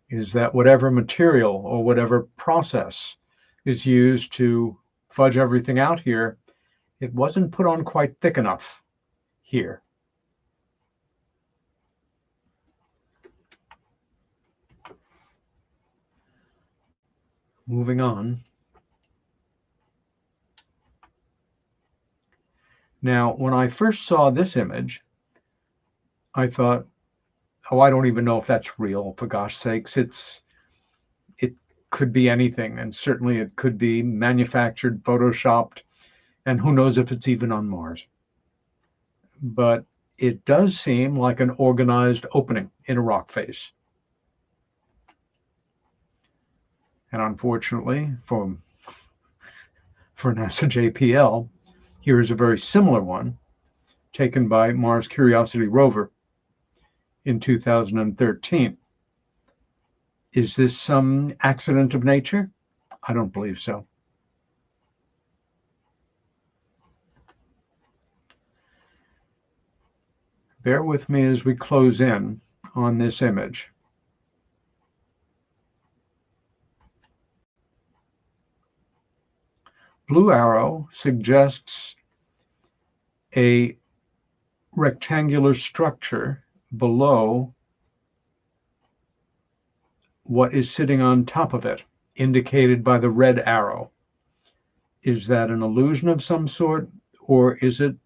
is that whatever material or whatever process is used to fudge everything out here, it wasn't put on quite thick enough here. Moving on. Now, when I first saw this image, I thought, oh, I don't even know if that's real, for gosh sakes. It could be anything, and certainly it could be manufactured, photoshopped, and who knows if it's even on Mars. But it does seem like an organized opening in a rock face. And unfortunately, for NASA JPL, here is a very similar one taken by Mars Curiosity rover in 2013. Is this some accident of nature? I don't believe so. Bear with me as we close in on this image. Blue arrow suggests a rectangular structure below what is sitting on top of it, indicated by the red arrow. Is that an illusion of some sort, or is it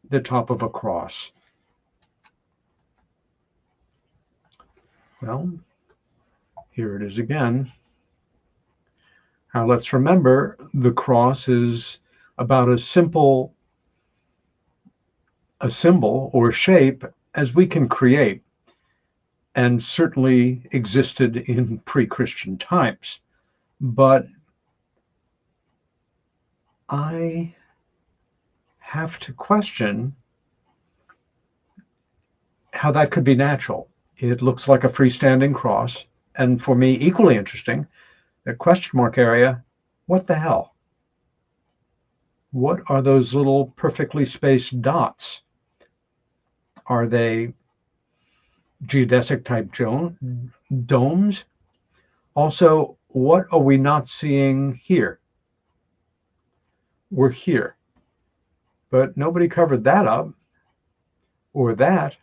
the top of a cross? Well, here it is again. Now let's remember the cross is about as simple a symbol or shape as we can create, and certainly existed in pre-Christian times. But I have to question how that could be natural. It looks like a freestanding cross, and for me, equally interesting, the question mark area, what the hell? What are those little perfectly spaced dots? Are they geodesic type domes? Also, what are we not seeing here? We're here, but nobody covered that up or that.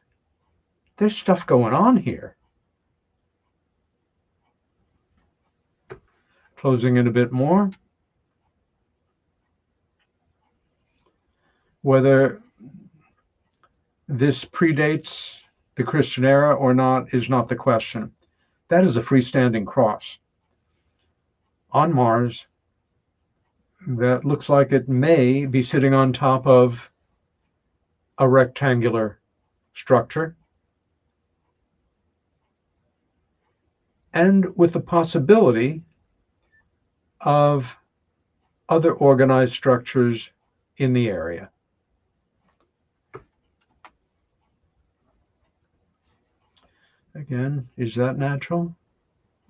There's stuff going on here. Closing in a bit more. Whether this predates the Christian era or not is not the question. That is a freestanding cross on Mars that looks like it may be sitting on top of a rectangular structure, and with the possibility of other organized structures in the area. Again, is that natural?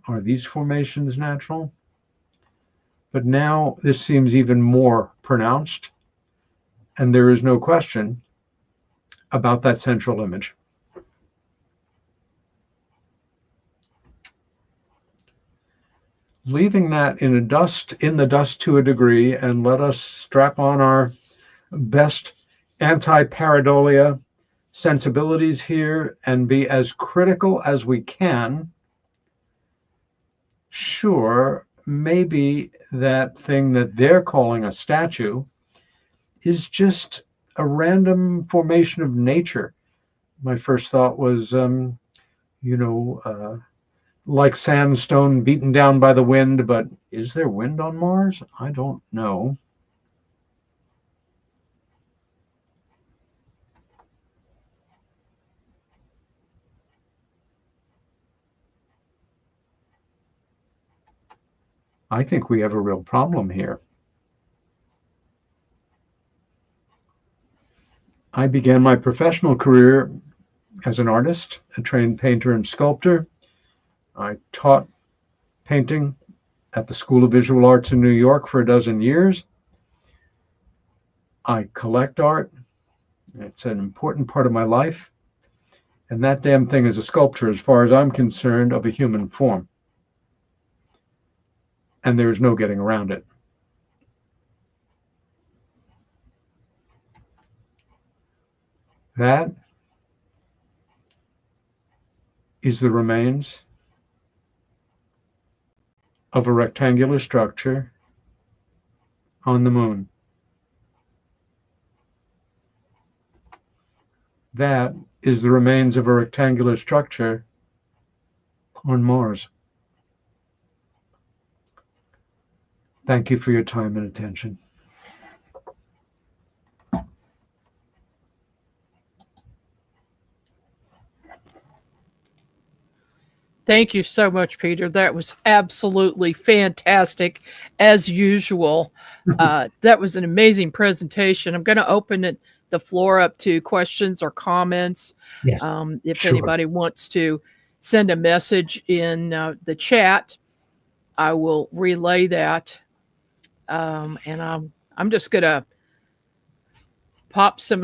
Are these formations natural? But now this seems even more pronounced, and there is no question about that central image. Leaving that in the dust to a degree, and let us strap on our best anti-pareidolia sensibilities here and be as critical as we can sure, maybe that thing that they're calling a statue is just a random formation of nature. My first thought was, you know, like sandstone beaten down by the wind, but is there wind on Mars? I don't know. I think we have a real problem here. I began my professional career as an artist, a trained painter and sculptor. I taught painting at the School of Visual Arts in New York for a dozen years. I collect art. It's an important part of my life. And that damn thing is a sculpture, as far as I'm concerned, of a human form. And there's no getting around it. That is the remains of a rectangular structure on the moon. That is the remains of a rectangular structure on Mars. Thank you for your time and attention. Thank you so much, Peter. That was absolutely fantastic, as usual. That was an amazing presentation. I'm going to open the floor up to questions or comments. Yes, If sure. anybody wants to send a message in the chat, I will relay that. And I'm just going to pop some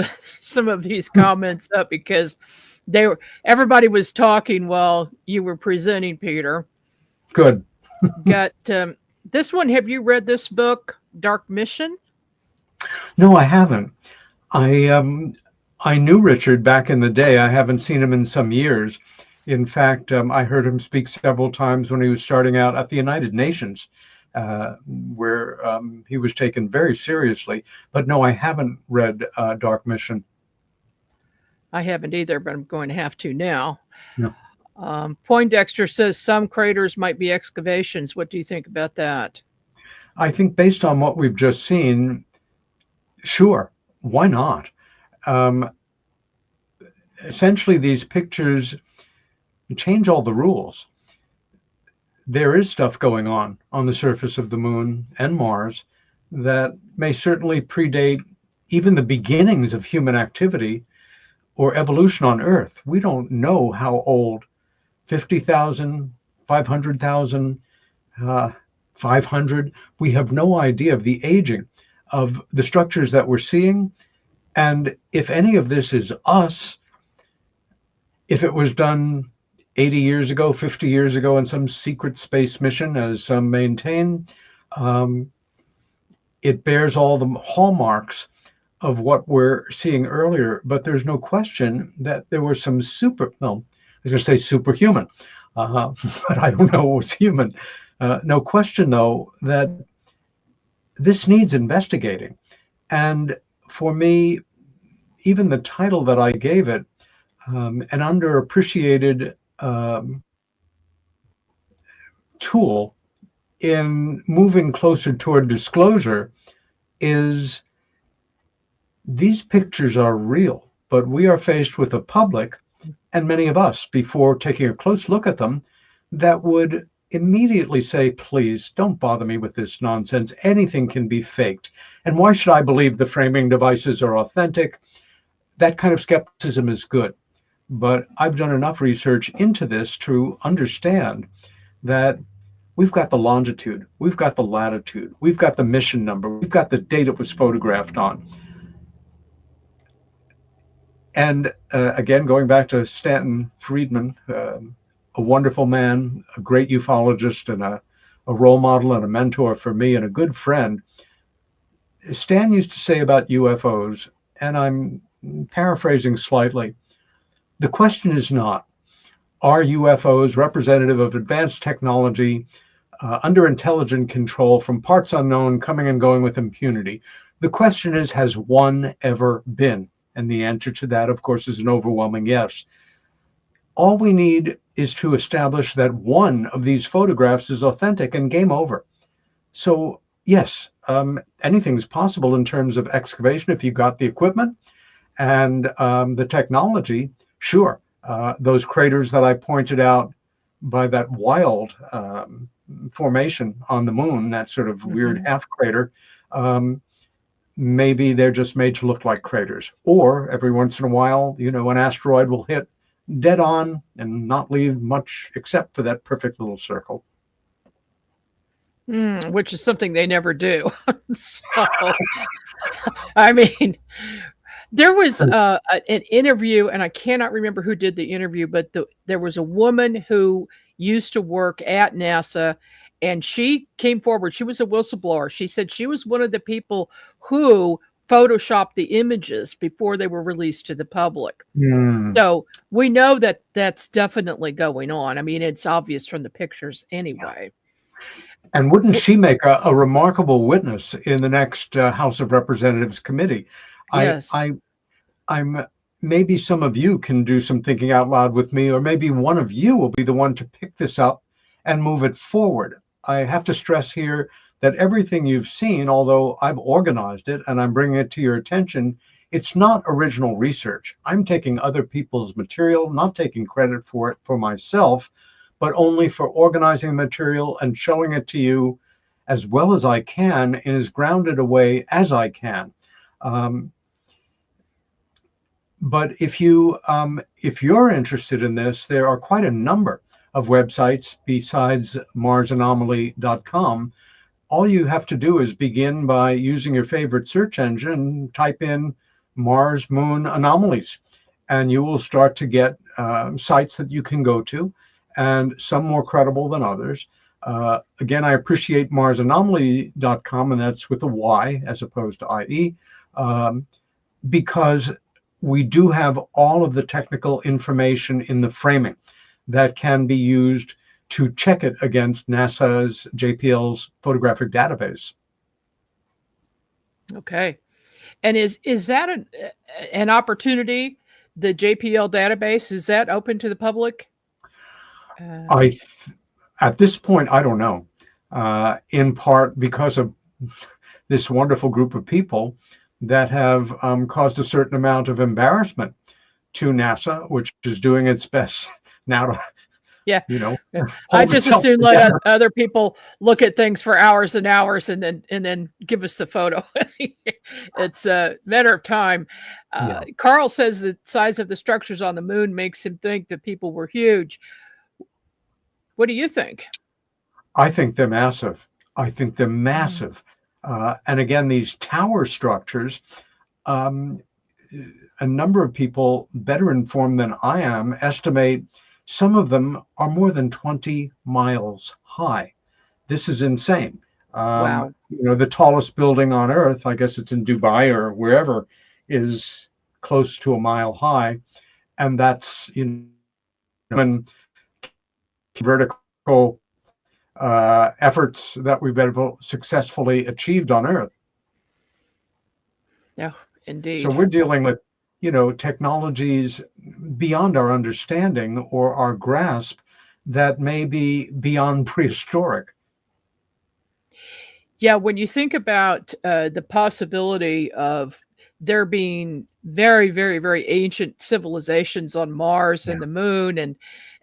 of these comments up because everybody was talking while you were presenting, Peter. Good. Got this one. Have you read this book, Dark Mission? No, I haven't. I knew Richard back in the day. I haven't seen him in some years. In fact, I heard him speak several times when he was starting out at the United Nations, where he was taken very seriously. But no, I haven't read Dark Mission. I haven't either, but I'm going to have to now. No. Poindexter says some craters might be excavations. What do you think about that? I think based on what we've just seen, sure, why not? Essentially, these pictures change all the rules. There is stuff going on the surface of the moon and Mars that may certainly predate even the beginnings of human activity or evolution on Earth. We don't know how old 50,000, 500,000, 500. We have no idea of the aging of the structures that we're seeing. And if any of this is us, if it was done 80 years ago, 50 years ago in some secret space mission, as some maintain, it bears all the hallmarks of what we're seeing earlier. But there's no question that there were some I was going to say superhuman, but I don't know what's human. No question, though, that this needs investigating. And for me, even the title that I gave it, an underappreciated tool in moving closer toward disclosure, is these pictures are real, but we are faced with a public, and many of us, before taking a close look at them, that would immediately say, please don't bother me with this nonsense. Anything can be faked. And why should I believe the framing devices are authentic? That kind of skepticism is good. But I've done enough research into this to understand that we've got the longitude, we've got the latitude, we've got the mission number, we've got the date it was photographed on. And again, going back to Stanton Friedman, a wonderful man, a great ufologist, and a role model and a mentor for me and a good friend. Stan used to say about UFOs, and I'm paraphrasing slightly, the question is not, are UFOs representative of advanced technology under intelligent control from parts unknown, coming and going with impunity. The question is, has one ever been? And the answer to that, of course, is an overwhelming yes. All we need is to establish that one of these photographs is authentic, and game over. So yes, anything's possible in terms of excavation if you got the equipment and the technology. Sure, those craters that I pointed out by that wild formation on the moon, that sort of weird half crater, maybe they're just made to look like craters. Or every once in a while, an asteroid will hit dead on and not leave much except for that perfect little circle. Which is something they never do. So, I mean, there was an interview, and I cannot remember who did the interview, but there was a woman who used to work at NASA, and she came forward. She was a whistleblower. She said she was one of the people who photoshopped the images before they were released to the public. So we know that that's definitely going on. I mean, it's obvious from the pictures anyway. And wouldn't she make a remarkable witness in the next House of Representatives committee? Yes. I'm maybe some of you can do some thinking out loud with me, or maybe one of you will be the one to pick this up and move it forward. I have to stress here that everything you've seen, although I've organized it and I'm bringing it to your attention, it's not original research. I'm taking other people's material, not taking credit for it for myself, but only for organizing the material and showing it to you as well as I can in as grounded a way as I can. But if you're interested in this, there are quite a number of websites besides marsanomaly.com. All you have to do is begin by using your favorite search engine, type in Mars Moon anomalies, and you will start to get sites that you can go to, and some more credible than others. Again, I appreciate marsanomaly.com, and that's with a Y as opposed to IE, because we do have all of the technical information in the framing that can be used to check it against NASA's JPL's photographic database. Okay. And is that an opportunity, the JPL database? Is that open to the public? At this point, I don't know, in part because of this wonderful group of people that have caused a certain amount of embarrassment to NASA, which is doing its best now to, I just assume let other people look at things for hours and hours and then give us the photo. It's a matter of time. Carl says the size of the structures on the moon makes him think that people were huge. What do you think? I think they're massive. And again, these tower structures, a number of people better informed than I am estimate some of them are more than 20 miles high. This is insane. Wow. The tallest building on Earth, I guess it's in Dubai or wherever, is close to a mile high. And that's, when vertical efforts that we've successfully achieved on Earth. Yeah, indeed. So we're dealing with, technologies beyond our understanding or our grasp that may be beyond prehistoric. Yeah, when you think about the possibility of there being very, very, very ancient civilizations on Mars and the moon,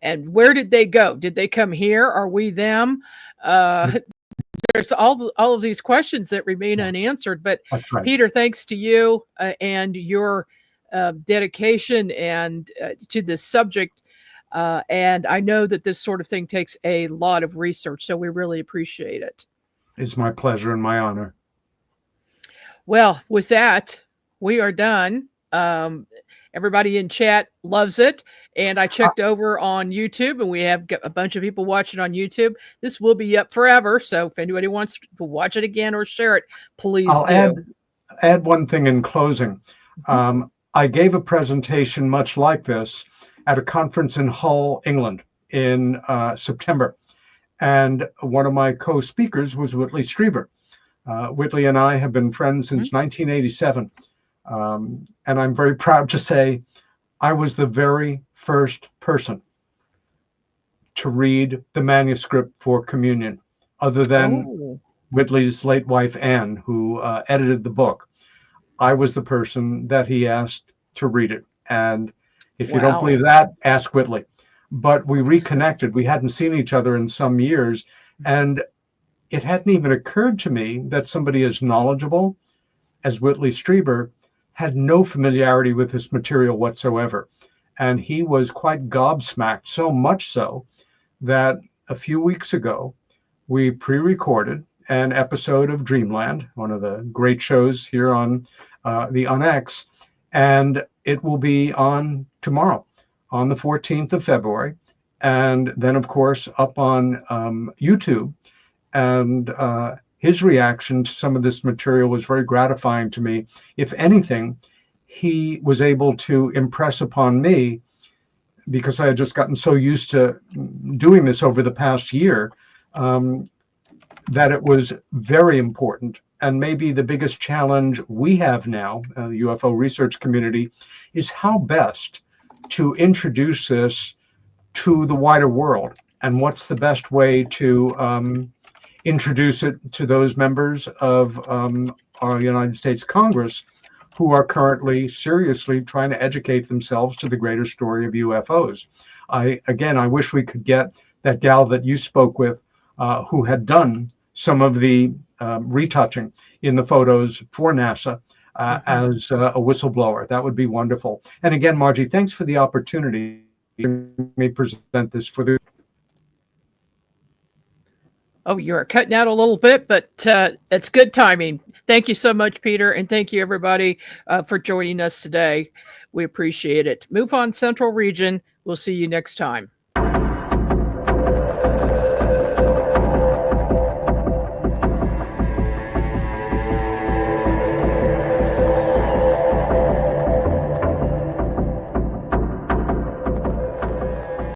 and where did they go? Did they come here? Are we them? There's all of these questions that remain unanswered. But right. Peter, thanks to you and your dedication and to this subject. And I know that this sort of thing takes a lot of research, so we really appreciate it. It's my pleasure and my honor. Well, with that, we are done. Everybody in chat loves it. And I checked over on YouTube, and we have a bunch of people watching on YouTube. This will be up forever. So if anybody wants to watch it again or share it, please I'll add one thing in closing. I gave a presentation much like this at a conference in Hull, England in September. And one of my co-speakers was Whitley Strieber. Whitley and I have been friends since 1987. And I'm very proud to say I was the very first person to read the manuscript for communion, other than Whitley's late wife, Anne, who edited the book. I was the person that he asked to read it. And if you don't believe that, ask Whitley. But we reconnected. We hadn't seen each other in some years. And it hadn't even occurred to me that somebody as knowledgeable as Whitley Strieber had no familiarity with this material whatsoever. And he was quite gobsmacked, so much so that a few weeks ago, we pre-recorded an episode of Dreamland, one of the great shows here on the UnX, and it will be on tomorrow, on the 14th of February, and then, of course, up on YouTube. And his reaction to some of this material was very gratifying to me. If anything, he was able to impress upon me, because I had just gotten so used to doing this over the past year, that it was very important. And maybe the biggest challenge we have now, the UFO research community, is how best to introduce this to the wider world. And what's the best way to introduce it to those members of our United States Congress who are currently seriously trying to educate themselves to the greater story of UFOs. I wish we could get that gal that you spoke with, who had done some of the retouching in the photos for NASA as a whistleblower. That would be wonderful. And again, Margie, thanks for the opportunity to me present this for the. Oh, you're cutting out a little bit, but it's good timing. Thank you so much, Peter, and thank you, everybody, for joining us today. We appreciate it. Move on, Central Region. We'll see you next time.